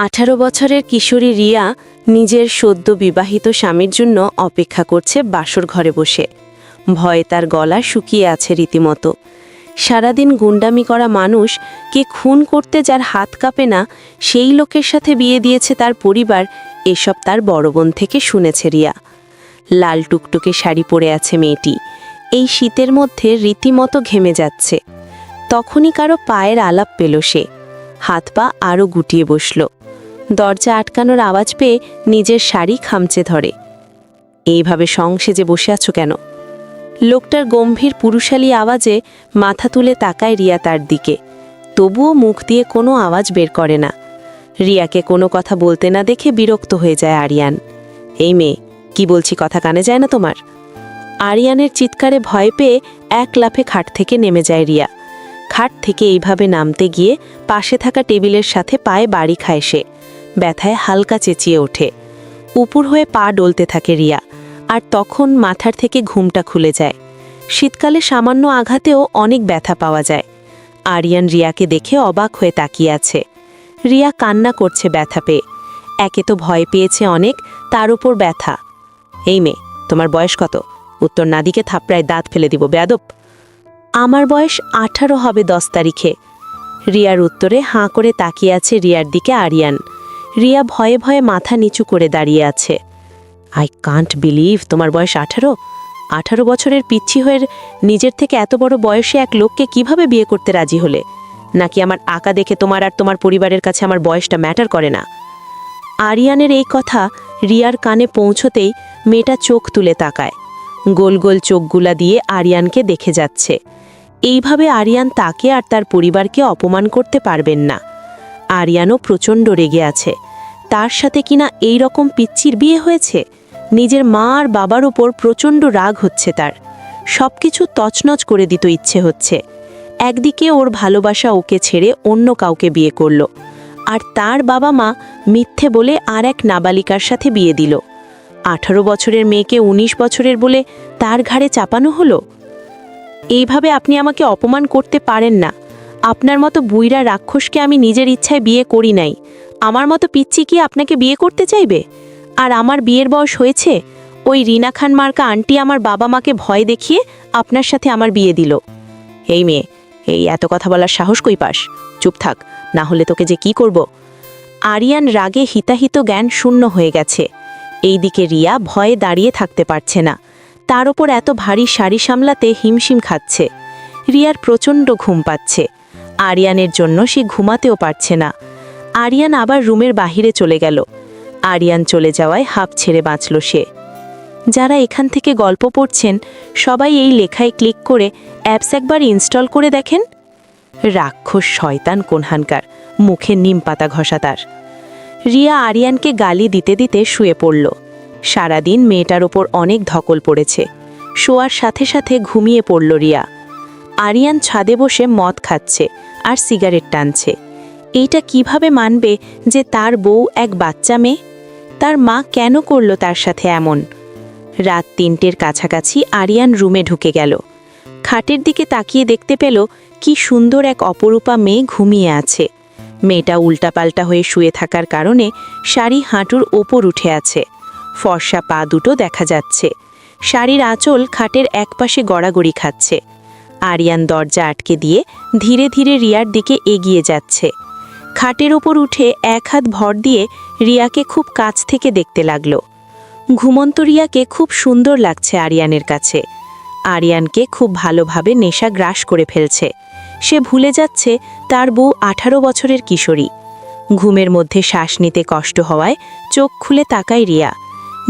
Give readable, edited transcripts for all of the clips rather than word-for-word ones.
18 বছরের কিশোরী রিয়া নিজের সদ্য বিবাহিত স্বামীর জন্য অপেক্ষা করছে বাসর ঘরে বসে। ভয়ে তার গলা শুকিয়ে আছে রীতিমতো। সারাদিন গুন্ডামি করা মানুষ কে খুন করতে যার হাত কাঁপে না, সেই লোকের সাথে বিয়ে দিয়েছে তার পরিবার, এসব তার বড় বোন থেকে শুনেছে রিয়া। লাল টুকটুকে শাড়ি পরে আছে মেয়েটি। এই শীতের মধ্যে রীতিমতো ঘেমে যাচ্ছে। তখনই কারো পায়ের আলাপ পেল সে। হাত পা আরও গুটিয়ে বসল। দরজা আটকানোর আওয়াজ পেয়ে নিজের শাড়ি খামচে ধরে। এইভাবে সংসেজে বসে আছো কেন? লোকটার গম্ভীর পুরুষালী আওয়াজে মাথা তুলে তাকায় রিয়া তার দিকে। তবুও মুখ দিয়ে কোনো আওয়াজ বের করে না। রিয়াকে কোনো কথা বলতে না দেখে বিরক্ত হয়ে যায় আরিয়ান। এই মেয়ে, কি বলছি কথা কানে যায় না তোমার? আরিয়ানের চিৎকারে ভয় পেয়ে এক লাফে খাট থেকে নেমে যায় রিয়া। খাট থেকে এইভাবে নামতে গিয়ে পাশে থাকা টেবিলের সাথে পায়ে বাড়ি খায় সে। ব্যথায় হালকা চেঁচিয়ে ওঠে। উপুর হয়ে পা ডলতে থাকে রিয়া। আর তখন মাথার থেকে ঘুমটা খুলে যায়। শীতকালে সামান্য আঘাতেও অনেক ব্যথা পাওয়া যায়। আরিয়ান রিয়াকে দেখে অবাক হয়ে তাকিয়ে আছে। রিয়া কান্না করছে ব্যথা পেয়ে। একে তো ভয় পেয়েছে অনেক, তার উপর ব্যথা। এই মেয়ে, তোমার বয়স কত? উত্তর না দিকে থাপড়ায় দাঁত ফেলে দিব বেয়াদব। আমার বয়স 18 হবে 10 তারিখে। রিয়ার উত্তরে হাঁ করে তাকিয়ে আছে রিয়ার দিকে আরিয়ান। রিয়া ভয়ে ভয়ে মাথা নিচু করে দাঁড়িয়ে আছে। আই কান্ট বিলিভ তোমার বয়স 18 বছরের পিচ্ছি হয়ে নিজের থেকে এত বড় বয়সে এক লোককে কিভাবে বিয়ে করতে রাজি হলে? নাকি আমার আঁকা দেখে তোমার আর তোমার পরিবারের কাছে আমার বয়সটা ম্যাটার করে না? আরিয়ানের এই কথা রিয়ার কানে পৌঁছতেই মেয়েটা চোখ তুলে তাকায়। গোল গোল চোখগুলা দিয়ে আরিয়ানকে দেখে যাচ্ছে। এইভাবে আরিয়ান তাকে আর তার পরিবারকে অপমান করতে পারবেন না। আরিয়ানও প্রচণ্ড রেগে আছে। তার সাথে কিনা এই রকম পিচ্চির বিয়ে হয়েছে। নিজের মা আর বাবার উপর প্রচণ্ড রাগ হচ্ছে তার। সব কিছু তছনছ করে দিতে ইচ্ছে হচ্ছে। একদিকে ওর ভালোবাসা ওকে ছেড়ে অন্য কাউকে বিয়ে করল, আর তার বাবা মা মিথ্যে বলে আর এক নাবালিকার সাথে বিয়ে দিল। 18 বছরের মেয়েকে 19 বছরের বলে তার ঘাড়ে চাপানো হলো। এইভাবে আপনি আমাকে অপমান করতে পারেন না। আপনার মতো বুইরা রাক্ষসকে আমি নিজের ইচ্ছায় বিয়ে করি নাই। আমার মতো পিচ্চি কি আপনাকে বিয়ে করতে চাইবে? আর আমার বিয়ের বয়স হয়েছে? ওই রিনা খান মার্কা আন্টি আমার বাবা মাকে ভয় দেখিয়ে আপনার সাথে আমার বিয়ে দিল। এই মেয়ে, এই এত কথা বলার সাহস কই পাস? চুপ থাক, না হলে তোকে যে কি করব। আরিয়ান রাগে হিতাহিত জ্ঞান শূন্য হয়ে গেছে। এইদিকে রিয়া ভয়ে দাঁড়িয়ে থাকতে পারছে না। তার ওপর এত ভারী শাড়ি সামলাতে হিমশিম খাচ্ছে। রিয়ার প্রচণ্ড ঘুম পাচ্ছে। আরিয়ানের জন্য সে ঘুমাতেও পারছে না। আরিয়ান আবার রুমের বাহিরে চলে গেল। আরিয়ান চলে যাওয়ায় হাঁপ ছেড়ে বাঁচল সে। যারা এখান থেকে গল্প পড়ছেন সবাই এই লেখায় ক্লিক করে অ্যাপস একবার ইনস্টল করে দেখেন। রাক্ষস শয়তান কোনহানকার, মুখে নিম পাতা ঘষা তার। রিয়া আরিয়ানকে গালি দিতে দিতে শুয়ে পড়ল। সারাদিন মেয়েটার ওপর অনেক ধকল পড়েছে। শোয়ার সাথে সাথে ঘুমিয়ে পড়ল রিয়া। আরিয়ান ছাদে বসে মদ খাচ্ছে আর সিগারেট টানছে। এইটা কিভাবে মানবে যে তার বউ এক বাচ্চা মেয়ে? তার মা কেন করল তার সাথে এমন? রাত 3টের কাছাকাছি আরিয়ান রুমে ঢুকে গেল। খাটের দিকে তাকিয়ে দেখতে পেল কি সুন্দর এক অপরূপা মেয়ে ঘুমিয়ে আছে। মেয়েটা উল্টাপাল্টা হয়ে শুয়ে থাকার কারণে শাড়ি হাঁটুর ওপর উঠে আছে। ফর্সা পা দুটো দেখা যাচ্ছে। শাড়ির আঁচল খাটের একপাশে গড়াগড়ি খাচ্ছে। আরিয়ান দরজা আটকে দিয়ে ধীরে ধীরে রিয়ার দিকে এগিয়ে যাচ্ছে। খাটের ওপর উঠে এক হাত ভর দিয়ে রিয়াকে খুব কাছ থেকে দেখতে লাগল। ঘুমন্ত রিয়াকে খুব সুন্দর লাগছে আরিয়ানের কাছে। আরিয়ানকে খুব ভালোভাবে নেশা গ্রাস করে ফেলছে। সে ভুলে যাচ্ছে তার বউ 18 বছরের কিশোরী। ঘুমের মধ্যে শ্বাস নিতে কষ্ট হওয়ায় চোখ খুলে তাকায় রিয়া।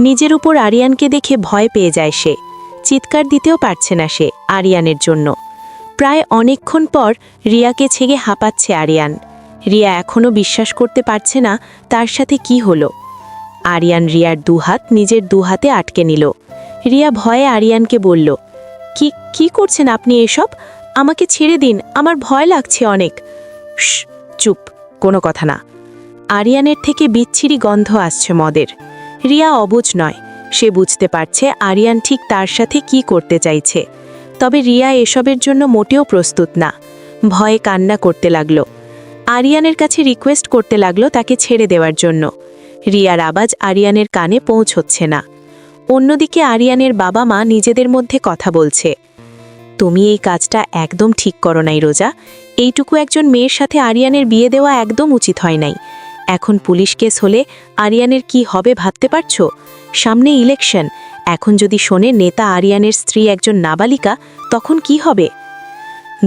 নিজের উপর আরিয়ানকে দেখে ভয় পেয়ে যায় সে। চিৎকার দিতেও পারছে না সে আরিয়ানের জন্য। প্রায় অনেকক্ষণ পর রিয়াকে ছেড়ে হাঁপাচ্ছে আরিয়ান। রিয়া এখনও বিশ্বাস করতে পারছে না তার সাথে কি হলো। আরিয়ান রিয়ার দুহাত নিজের দুহাতে আটকে নিল। রিয়া ভয়ে আরিয়ানকে বলল, কি করছেন আপনি এসব? আমাকে ছেড়ে দিন, আমার ভয় লাগছে অনেক। চুপ, কোনো কথা না। আরিয়ানের থেকে বিচ্ছিরি গন্ধ আসছে মদের। রিয়া অবুঝ নয়, সে বুঝতে পারছে আরিয়ান ঠিক তার সাথে কি করতে চাইছে। তবে রিয়া এসবের জন্য মোটেও প্রস্তুত না। ভয়ে কান্না করতে লাগল। আরিয়ানের কাছে রিকোয়েস্ট করতে লাগলো তাকে ছেড়ে দেওয়ার জন্য। রিয়ার আওয়াজ আরিয়ানের কানে পৌঁছচ্ছে না। অন্যদিকে আরিয়ানের বাবা মা নিজেদের মধ্যে কথা বলছে। তুমি এই কাজটা একদম ঠিক করো নাই রোজা। এইটুকু একজন মেয়ের সাথে আরিয়ানের বিয়ে দেওয়া একদম উচিত হয় নাই। এখন পুলিশ কেস হলে আরিয়ানের কি হবে ভাবতে পারছো? সামনে ইলেকশন, এখন যদি শোনে নেতা আরিয়ানের স্ত্রী একজন নাবালিকা, তখন কি হবে?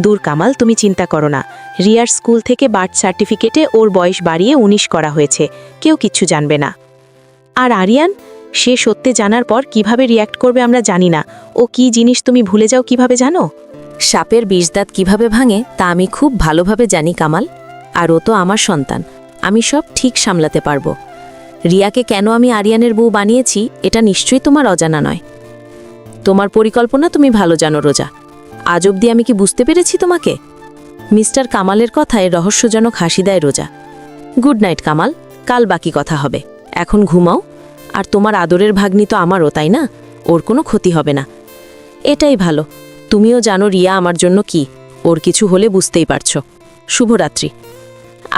দূর কামাল, তুমি চিন্তা করো না। রিয়ার স্কুল থেকে বার্থ সার্টিফিকেটে ওর বয়স বাড়িয়ে ১৯ করা হয়েছে, কেউ কিচ্ছু জানবে না। আর আরিয়ান, সে সত্যি জানার পর কিভাবে রিয়্যাক্ট করবে আমরা জানি না। ও কি জিনিস তুমি ভুলে যাও কিভাবে জানো? সাপের বিষ দাঁত কিভাবে ভাঙে তা আমি খুব ভালোভাবে জানি কামাল। আর ও তো আমার সন্তান, আমি সব ঠিক সামলাতে পারবো। রিয়াকে কেন আমি আরিয়ানের বউ বানিয়েছি এটা নিশ্চয়ই তোমার অজানা নয়। তোমার পরিকল্পনা তুমি ভালো জানো রোজা। আজ অবধি আমি কি বুঝতে পেরেছি তোমাকে? মিস্টার কামালের কথায় রহস্যজনক হাসি দেয় রোজা। গুড নাইট কামাল, কাল বাকি কথা হবে। এখন ঘুমাও। আর তোমার আদরের ভাগ্নি তো আমারও, তাই না? ওর কোনো ক্ষতি হবে না। এটাই ভালো। তুমিও জানো রিয়া আমার জন্য কি। ওর কিছু হলে বুঝতেই পারছো। শুভরাত্রি।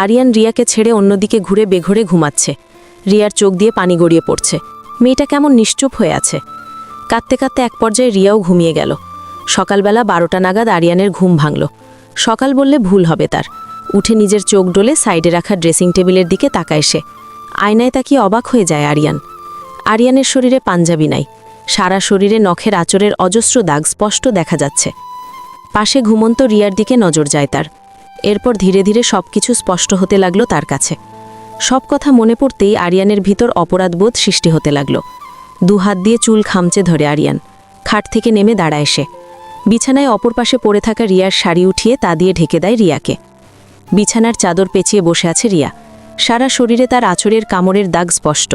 আরিয়ান রিয়াকে ছেড়ে অন্যদিকে ঘুরে বেঘরে ঘুমাচ্ছে। রিয়ার চোখ দিয়ে পানি গড়িয়ে পড়ছে। মেয়েটা কেমন নিশ্চুপ হয়ে আছে। কাঁদতে কাঁদতে এক পর্যায়ে রিয়াও ঘুমিয়ে গেল। সকালবেলা 12টা নাগাদ আরিয়ানের ঘুম ভাঙল। সকাল বললে ভুল হবে তার। উঠে নিজের চোখ ডলে সাইডে রাখা ড্রেসিং টেবিলের দিকে তাকায় সে। আয়নায় তাকিয়ে অবাক হয়ে যায় আরিয়ান। আরিয়ানের শরীরে পাঞ্জাবি নাই। সারা শরীরে নখের আঁচড়ের অজস্র দাগ স্পষ্ট দেখা যাচ্ছে। পাশে ঘুমন্ত রিয়ার দিকে নজর যায় তার। এরপর ধীরে ধীরে সবকিছু স্পষ্ট হতে লাগলো তার কাছে। সব কথা মনে পড়তেই আরিয়ানের ভিতর অপরাধবোধ সৃষ্টি হতে লাগলো। দুহাত দিয়ে চুল খামচে ধরে আরিয়ান খাট থেকে নেমে দাঁড়ায় সে। বিছানায় অপর পাশে পড়ে থাকা রিয়ার শাড়ি উঠিয়ে তা দিয়ে ঢেকে দেয় রিয়াকে। বিছানার চাদর পেঁচিয়ে বসে আছে রিয়া। সারা শরীরে তার আঁচড়ের কামড়ের দাগ স্পষ্ট।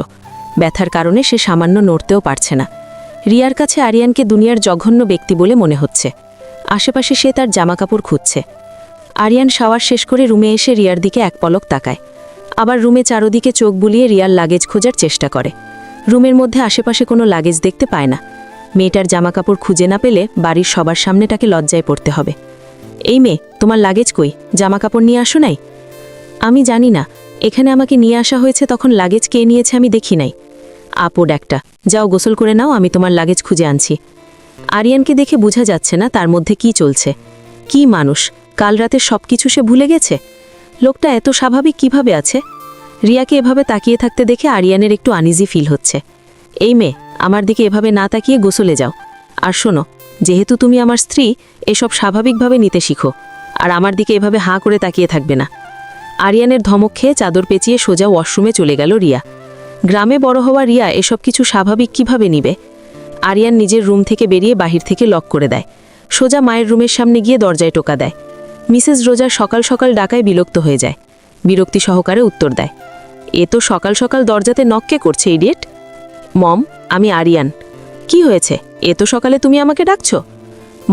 ব্যথার কারণে সে সামান্য নড়তেও পারছে না। রিয়ার কাছে আরিয়ানকে দুনিয়ার জঘন্য ব্যক্তি বলে মনে হচ্ছে। আশেপাশে সে তার জামাকাপড় খুঁজছে। আরিয়ান শাওয়ার শেষ করে রুমে এসে রিয়ার দিকে এক পলক তাকায়। আবার রুমে চারদিকে চোখ বুলিয়ে রিয়ার লাগেজ খোঁজার চেষ্টা করে। রুমের মধ্যে আশেপাশে কোনো লাগেজ দেখতে পায় না। মেয়েটার জামাকাপড় খুঁজে না পেলে বাড়ির সবার সামনে তাকে লজ্জায় পড়তে হবে। এই মেয়ে, তোমার লাগেজ কই? জামাকাপড় নিয়ে আসো নাই? আমি জানি না, এখানে আমাকে নিয়ে আসা হয়েছে, তখন লাগেজ কে নিয়েছে আমি দেখি নাই। আপদ একটা, যাও গোসল করে নাও, আমি তোমার লাগেজ খুঁজে আনছি। আরিয়ানকে দেখে বোঝা যাচ্ছে না তার মধ্যে কি চলছে। কি মানুষ, কাল রাতে সব কিছু সে ভুলে গেছে। লোকটা এত স্বাভাবিক কিভাবে আছে? রিয়াকে এভাবে তাকিয়ে থাকতে দেখে আরিয়ানের একটু আনইজি ফিল হচ্ছে। এই মেয়ে, আমার দিকে এভাবে না তাকিয়ে গোসলে যাও। আর শোনো, যেহেতু তুমি আমার স্ত্রী, এসব স্বাভাবিকভাবে নিতে শিখো। আর আমার দিকে এভাবে হাঁ করে তাকিয়ে থাকবে না। আরিয়ানের ধমক খেয়ে চাদর পেঁচিয়ে সোজা ওয়াশরুমে চলে গেল রিয়া। গ্রামে বড় হওয়া রিয়া এসব কিছু স্বাভাবিক কিভাবে নিবে? আরিয়ান নিজের রুম থেকে বেরিয়ে বাহির থেকে লক করে দেয়। সোজা মায়ের রুমের সামনে গিয়ে দরজায় টোকা দেয়। মিসেস রোজা সকাল সকাল ডাকায় বিরক্ত হয়ে যায়। বিরক্তি সহকারে উত্তর দেয়, এ তো সকাল সকাল দরজাতে নক কে করছে ইডিয়েট? মম, আমি আরিয়ান। কি হয়েছে? এ তো সকালে তুমি আমাকে ডাকছো?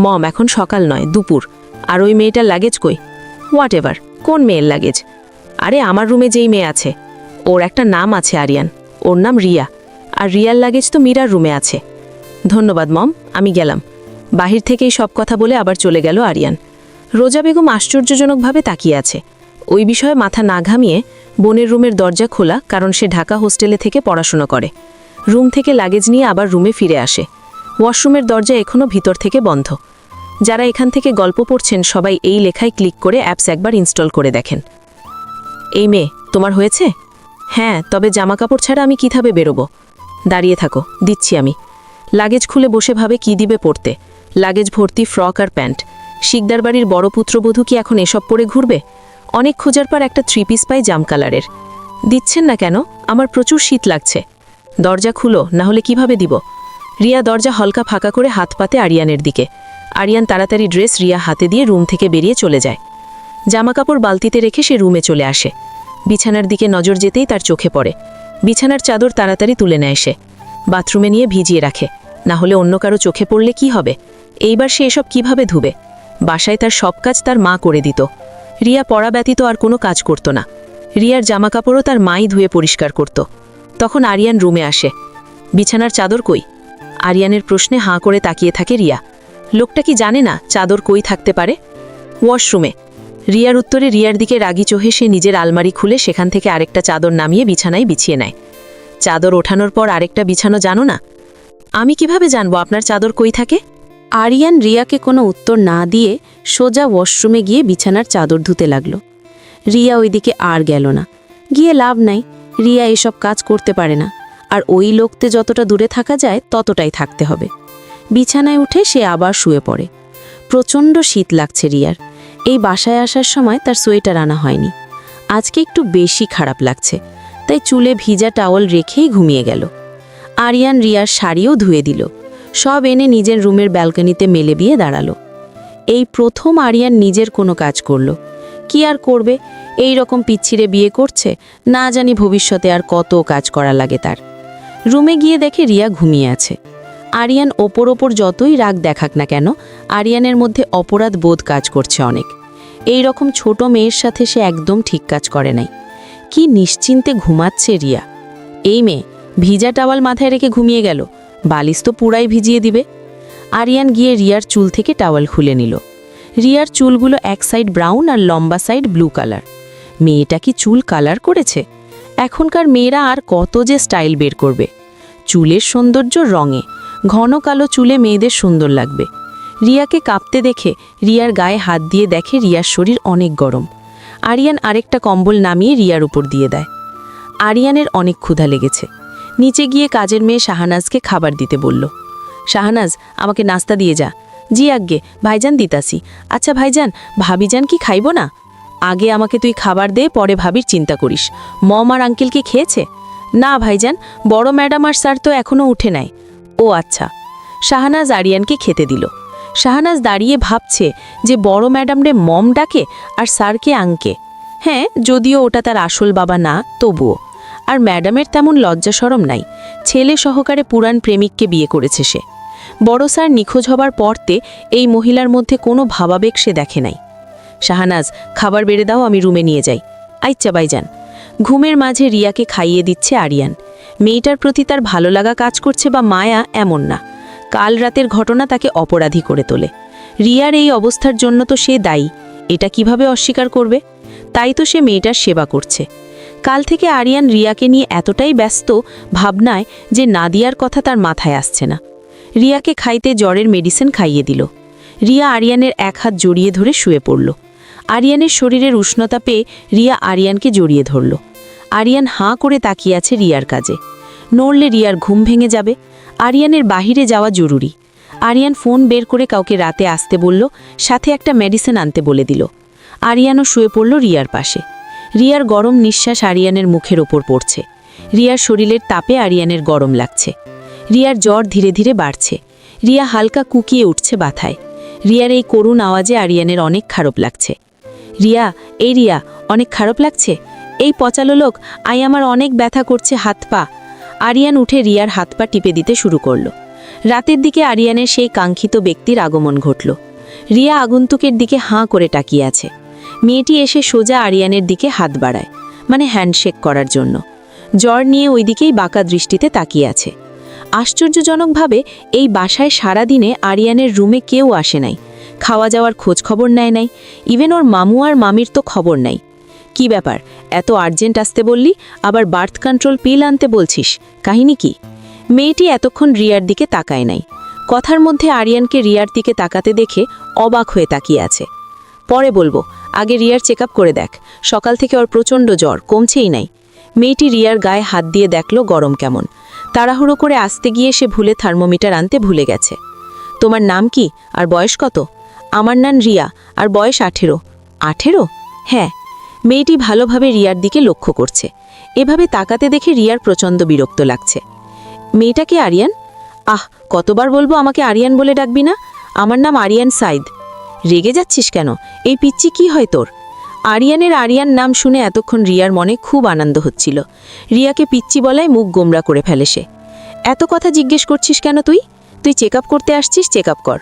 মম, এখন সকাল নয়, দুপুর। আর ওই মেয়েটার লাগেজ কই? হোয়াট এভার, কোন মেয়ের লাগেজ? আরে আমার রুমে যেই মেয়ে আছে, ওর একটা নাম আছে আরিয়ান, ওর নাম রিয়া। আর রিয়ার লাগেজ তো মীরার রুমে আছে। ধন্যবাদ মম, আমি গেলাম। বাহির থেকেই সব কথা বলে আবার চলে গেল আরিয়ান। রোজা বেগম আশ্চর্যজনকভাবে তাকিয়ে আছে। ওই বিষয়ে মাথা না ঘামিয়ে বোনের রুমের দরজা খোলা, কারণ সে ঢাকা হোস্টেলে থেকে পড়াশোনা করে। রুম থেকে লাগেজ নিয়ে আবার রুমে ফিরে আসে। ওয়াশরুমের দরজা এখনও ভিতর থেকে বন্ধ। যারা এখান থেকে গল্প পড়ছেন সবাই এই লেখায় ক্লিক করে অ্যাপস একবার ইনস্টল করে দেখেন। এই মেয়ে, তোমার হয়েছে? হ্যাঁ, তবে জামাকাপড় ছাড়া আমি কিভাবে বেরোবো? দাঁড়িয়ে থাকো, দিচ্ছি আমি। লাগেজ খুলে বসে ভাবে কি দিবে পড়তে। লাগেজ ভর্তি ফ্রক আর প্যান্ট। শিকদার বাড়ির বড় পুত্রবধূ কি এখন এসব পরে ঘুরবে? অনেক খোঁজার পর একটা 3 পিস পাই জাম কালারের। দিচ্ছেন না কেন? আমার প্রচুর শীত লাগছে। দরজা খুলো, না হলে কিভাবে দিব? রিয়া দরজা হালকা ফাঁকা করে হাত পাতে আরিয়ানের দিকে। আরিয়ান তাড়াতাড়ি ড্রেস রিয়া হাতে দিয়ে রুম থেকে বেরিয়ে চলে যায়। জামাকাপড় বালতিতে রেখে সে রুমে চলে আসে। বিছানার দিকে নজর যেতেই তার চোখে পড়ে। বিছানার চাদর তাড়াতাড়ি তুলে নেয় সে। বাথরুমে নিয়ে ভিজিয়ে রাখে, না হলে অন্য কারো চোখে পড়লে কি হবে? এইবার সে এসব কিভাবে ধুবে? বাসায় তার সব কাজ তার মা করে দিত। রিয়া পড়া ব্যতীত আর কোনো কাজ করত না। রিয়ার জামাকাপড়ও তার মাই ধুয়ে পরিষ্কার করত। তখন আরিয়ান রুমে আসে। বিছানার চাদর কই? আরিয়ানের প্রশ্নে হাঁ করে তাকিয়ে থাকে রিয়া। লোকটা কি জানে না চাদর কই থাকতে পারে? ওয়াশরুমে। রিয়ার উত্তরে রিয়ার দিকে রাগী চোহে সে নিজের আলমারি খুলে সেখান থেকে আরেকটা চাদর নামিয়ে বিছানায় বিছিয়ে নেয়। চাদর ওঠানোর পর আরেকটা বিছানো জানো না? আমি কিভাবে জানবো আপনার চাদর কই থাকে? আরিয়ান রিয়াকে কোনো উত্তর না দিয়ে সোজা ওয়াশরুমে গিয়ে বিছানার চাদর ধুতে লাগল। রিয়া ওইদিকে আর গেল না। গিয়ে লাভ নাই, রিয়া এসব কাজ করতে পারে না, আর ওই লোকতে যতটা দূরে থাকা যায় ততটাই থাকতে হবে। বিছানায় উঠে সে আবার শুয়ে পড়ে। প্রচণ্ড শীত লাগছে রিয়ার। এই বাসায় আসার সময় তার সোয়েটার আনা হয়নি। আজকে একটু বেশি খারাপ লাগছে, তাই চুলে ভিজা টাওয়াল রেখেই ঘুমিয়ে গেল। আরিয়ান রিয়ার শাড়িও ধুয়ে দিল, সব এনে নিজের রুমের ব্যালকনিতে মেলে দিয়ে দাঁড়ালো। এই প্রথম আরিয়ান নিজের কোনো কাজ করল। কি আর করবে, এই রকম পিচ্ছিরে বিয়ে করছে, না জানি ভবিষ্যতে আর কত কাজ করা লাগে তার। রুমে গিয়ে দেখে রিয়া ঘুমিয়ে আছে। আরিয়ান ওপর ওপর যতই রাগ দেখাক না কেন, আরিয়ানের মধ্যে অপরাধ বোধ কাজ করছে অনেক। এই রকম ছোট মেয়ের সাথে সে একদম ঠিক কাজ করে নাই। কি নিশ্চিন্তে ঘুমাচ্ছে রিয়া। এই মেয়ে ভিজা টাওয়াল মাথায় রেখে ঘুমিয়ে গেল, বালিশ তো পুরাই ভিজিয়ে দিবে। আরিয়ান গিয়ে রিয়ার চুল থেকে টাওয়াল খুলে নিল। রিয়ার চুলগুলো এক সাইড ব্রাউন আর লম্বা সাইড ব্লু কালার। মেয়েটা কি চুল কালার করেছে? এখনকার মেয়েরা আর কত যে স্টাইল বের করবে। চুলের সৌন্দর্য রঙে, ঘন কালো চুলে মেয়েদের সুন্দর লাগবে। রিয়াকে কাঁপতে দেখে রিয়ার গায়ে হাত দিয়ে দেখে রিয়ার শরীর অনেক গরম। আরিয়ান আরেকটা কম্বল নামিয়ে রিয়ার উপর দিয়ে দেয়। আরিয়ানের অনেক ক্ষুধা লেগেছে। নিচে গিয়ে কাজের মেয়ে শাহানাজকে খাবার দিতে বলল। শাহানাজ, আমাকে নাস্তা দিয়ে যা। জি আজ্ঞে, ভাইজান দিতাসি। আচ্ছা ভাইজান, ভাবিজান কি খাইব না? আগে আমাকে তুই খাবার দে, পরে ভাবির চিন্তা করিস। মম আর আঙ্কেল কি খেয়েছে? না ভাইজান, বড় ম্যাডাম আর স্যার তো এখনও উঠে নাই। ও আচ্ছা। শাহানাজ আরিয়ানকে খেতে দিল। শাহানাজ দাঁড়িয়ে ভাবছে যে বড় ম্যাডামরে মম ডাকে আর স্যারকে আঙ্কে। হ্যাঁ, যদিও ওটা তার আসল বাবা না, তবুও। আর ম্যাডামের তেমন লজ্জা শরম নাই, ছেলে সহকারে পুরান প্রেমিককে বিয়ে করেছে সে। বড় স্যার নিখোঁজ হবার পরতে এই মহিলার মধ্যে কোনো ভাবাবেগ সে দেখে নাই। শাহানাজ, খাবার বেড়ে দাও, আমি রুমে নিয়ে যাই। আচ্ছা ভাইজান। ঘুমের মাঝে রিয়াকে খাইয়ে দিচ্ছে আরিয়ান। মেয়েটার প্রতি তার ভালো লাগা কাজ করছে বা মায়া, এমন না। কাল রাতের ঘটনা তাকে অপরাধী করে তোলে। রিয়ার এই অবস্থার জন্য তো সে দায়ী, এটা কিভাবে অস্বীকার করবে? তাই তো সে মেয়েটার সেবা করছে। কাল থেকে আরিয়ান রিয়াকে নিয়ে এতটাই ব্যস্ত ভাবনায় যে নাদিয়ার কথা তার মাথায় আসছে না। রিয়াকে খাইতে জ্বরের মেডিসিন খাইয়ে দিল। রিয়া আরিয়ানের এক হাত জড়িয়ে ধরে শুয়ে পড়ল। আরিয়ানের শরীরের উষ্ণতা পেয়ে রিয়া আরিয়ানকে জড়িয়ে ধরল। আরিয়ান হাঁ করে তাকিয়ে আছে রিয়ার কাজে। নড়লে রিয়ার ঘুম ভেঙে যাবে। আরিয়ানের বাহিরে যাওয়া জরুরি। আরিয়ান ফোন বের করে কাউকে রাতে আসতে বলল, সাথে একটা মেডিসিন আনতে বলে দিল। আরিয়ানও শুয়ে পড়ল রিয়ার পাশে। রিয়ার গরম নিঃশ্বাস আরিয়ানের মুখের ওপর পড়ছে। রিয়ার শরীরের তাপে আরিয়ানের গরম লাগছে। রিয়ার জ্বর ধীরে ধীরে বাড়ছে। রিয়া হালকা কুকিয়ে উঠছে বাথায়। রিয়ার এই করুণ আওয়াজে আরিয়ানের অনেক খারাপ লাগছে। রিয়া, এই রিয়া, অনেক খারাপ লাগছে? এই পচালো লোক, আমার অনেক ব্যথা করছে হাত পা। আরিয়ান উঠে রিয়ার হাত পা টিপে দিতে শুরু করল। রাতের দিকে আরিয়ানের সেই কাঙ্ক্ষিত ব্যক্তির আগমন ঘটল। রিয়া আগন্তুকের দিকে হাঁ করে তাকিয়ে আছে। মেয়েটি এসে সোজা আরিয়ানের দিকে হাত বাড়ায়, মানে হ্যান্ডশেক করার জন্য। জ্বর নিয়ে ওই দিকেই বাঁকা দৃষ্টিতে তাকিয়ে আছে। আশ্চর্যজনকভাবে এই বাসায় সারাদিনে আরিয়ানের রুমে কেউ আসে নাই, খাওয়া যাওয়ার খোঁজ খবর নেয় নাই। ইভেন ওর মামু আর মামির তো খবর নাই। কি ব্যাপার, এত আর্জেন্ট আসতে বললি, আবার বার্থ কন্ট্রোল পিল আনতে বলছিস, কাহিনী কি? মেয়েটি এতক্ষণ রিয়ার দিকে তাকায় নাই। কথার মধ্যে আরিয়ানকে রিয়ার দিকে তাকাতে দেখে অবাক হয়ে তাকিয়ে আছে। পরে বলবো, আগে রিয়ার চেক আপ করে দেখ। সকাল থেকে ওর প্রচণ্ড জ্বর, কমছেই নাই। মেয়েটি রিয়ার গায়ে হাত দিয়ে দেখল গরম কেমন। তাড়াহুড়ো করে আসতে গিয়ে সে ভুলে থার্মোমিটার আনতে ভুলে গেছে। তোমার নাম কি আর বয়স কত? আমার নাম রিয়া, আর বয়স 18। 18? হ্যাঁ। মেয়েটি ভালোভাবে রিয়ার দিকে লক্ষ্য করছে। এভাবে তাকাতে দেখে রিয়ার প্রচণ্ড বিরক্ত লাগছে। মেয়েটাকে আরিয়ান? আহ, কতবার বলবো আমাকে আরিয়ান বলে ডাকবি না? আমার নাম আরিয়ান সাইদ। রেগে যাচ্ছিস কেন? এই পিচ্চি কি হয় তোর? আরিয়ানের আরিয়ান নাম শুনে এতক্ষণ রিয়ার মনে খুব আনন্দ হচ্ছিল। রিয়াকে পিচ্চি বলায় মুখ গোমরা করে ফেলে সে। এত কথা জিজ্ঞেস করছিস কেন তুই? তুই চেক আপ করতে আসছিস, চেক আপ কর।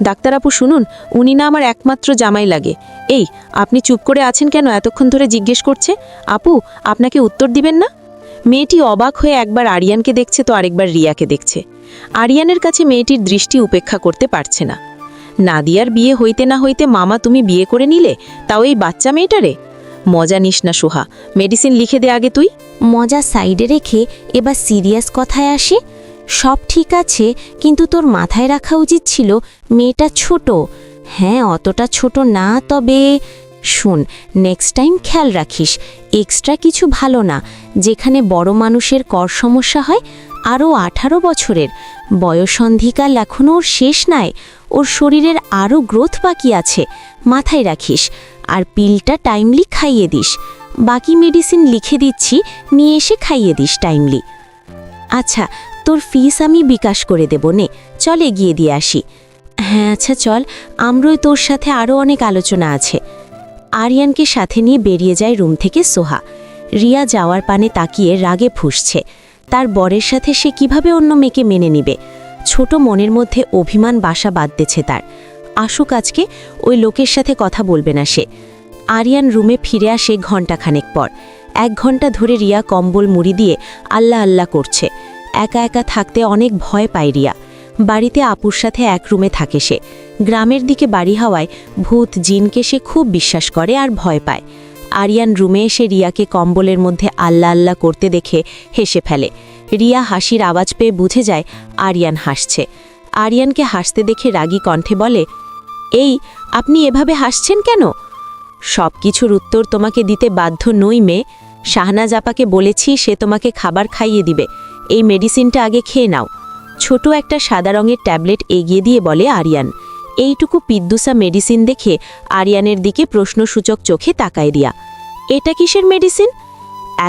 ডাক্তার আপু শুনুন, উনি না আমার একমাত্র জামাই লাগে। এই, আপনি চুপ করে আছেন কেন? এতক্ষণ ধরে জিজ্ঞেস করছে। আপু, আপনাকে উত্তর দিবেন না? মেয়েটি অবাক হয়ে একবার আরিয়ানকে দেখছে তো আরেকবার রিয়াকে দেখছে। আরিয়ানের কাছে মেয়েটির দৃষ্টি উপেক্ষা করতে পারছে না। নাদিয়ার বিয়ে হইতে না হইতে মামা তুমি বিয়ে করে নিলে, তাও এই বাচ্চা মেয়েটারে। মজা নিস না সোহা, মেডিসিন লিখে দে আগে তুই। মজা সাইডে রেখে এবার সিরিয়াস কথায় আসি। সব ঠিক আছে, কিন্তু তোর মাথায় রাখা উচিত ছিল মেয়েটা ছোট। হ্যাঁ, অতটা ছোট না, তবে শুন, নেক্সট টাইম খেয়াল রাখিস। এক্সট্রা কিছু ভালো না। যেখানে বড় মানুষের কর সমস্যা হয়, আরও 18 বছরের বয়সন্ধিকাল এখনও ওর শেষ নাই। ওর শরীরের আরও গ্রোথ বাকি আছে, মাথায় রাখিস। আর পিলটা টাইমলি খাইয়ে দিস। বাকি মেডিসিন লিখে দিচ্ছি, নিয়ে এসে খাইয়ে দিস টাইমলি। আচ্ছা, তোর ফিস আমি বিকাশ করে দেব, নে চল এগিয়ে দিয়ে আসি। হ্যাঁ আচ্ছা চল, আমরাও তোর সাথে আরও অনেক আলোচনা আছে। আরিয়ানকে সাথে নিয়ে বেরিয়ে যায় রুম থেকে সোহা। রিয়া যাওয়ার পানে তাকিয়ে রাগে ফুঁসছে। তার বরের সাথে সে কিভাবে অন্য মেয়েকে মেনে নিবে? ছোট মনের মধ্যে অভিমান বাসা বাঁধতেছে তার। আসুক আজকে, ওই লোকের সাথে কথা বলবে না সে। আরিয়ান রুমে ফিরে আসে ঘণ্টাখানেক পর। 1 ঘণ্টা ধরে রিয়া কম্বল মুড়ি দিয়ে আল্লাহ আল্লাহ করছে। একা একা থাকতে অনেক ভয় পায় রিয়া। বাড়িতে আপুর সাথে এক রুমে থাকে সে। গ্রামের দিকে বাড়ি হওয়ায় ভূত জিনকে সে খুব বিশ্বাস করে আর ভয় পায়। আরিয়ান রুমে এসে রিয়াকে কম্বলের মধ্যে আল্লাহ আল্লাহ করতে দেখে হেসে ফেলে। রিয়া হাসির আওয়াজ পেয়ে বুঝে যায় আরিয়ান হাসছে। আরিয়ানকে হাসতে দেখে রাগী কণ্ঠে বলে, এই আপনি এভাবে হাসছেন কেন? সব কিছুর উত্তর তোমাকে দিতে বাধ্য নই মেয়ে। শাহনাজ আপাকে বলেছি, সে তোমাকে খাবার খাইয়ে দিবে। এই মেডিসিনটা আগে খেয়ে নাও। ছোট একটা সাদা রঙের ট্যাবলেট এগিয়ে দিয়ে বলে আরিয়ান। এইটুকু পিদ্দুসা মেডিসিন দেখে আরিয়ানের দিকে প্রশ্নসূচক চোখে তাকায় রিয়া। এটা কিসের মেডিসিন?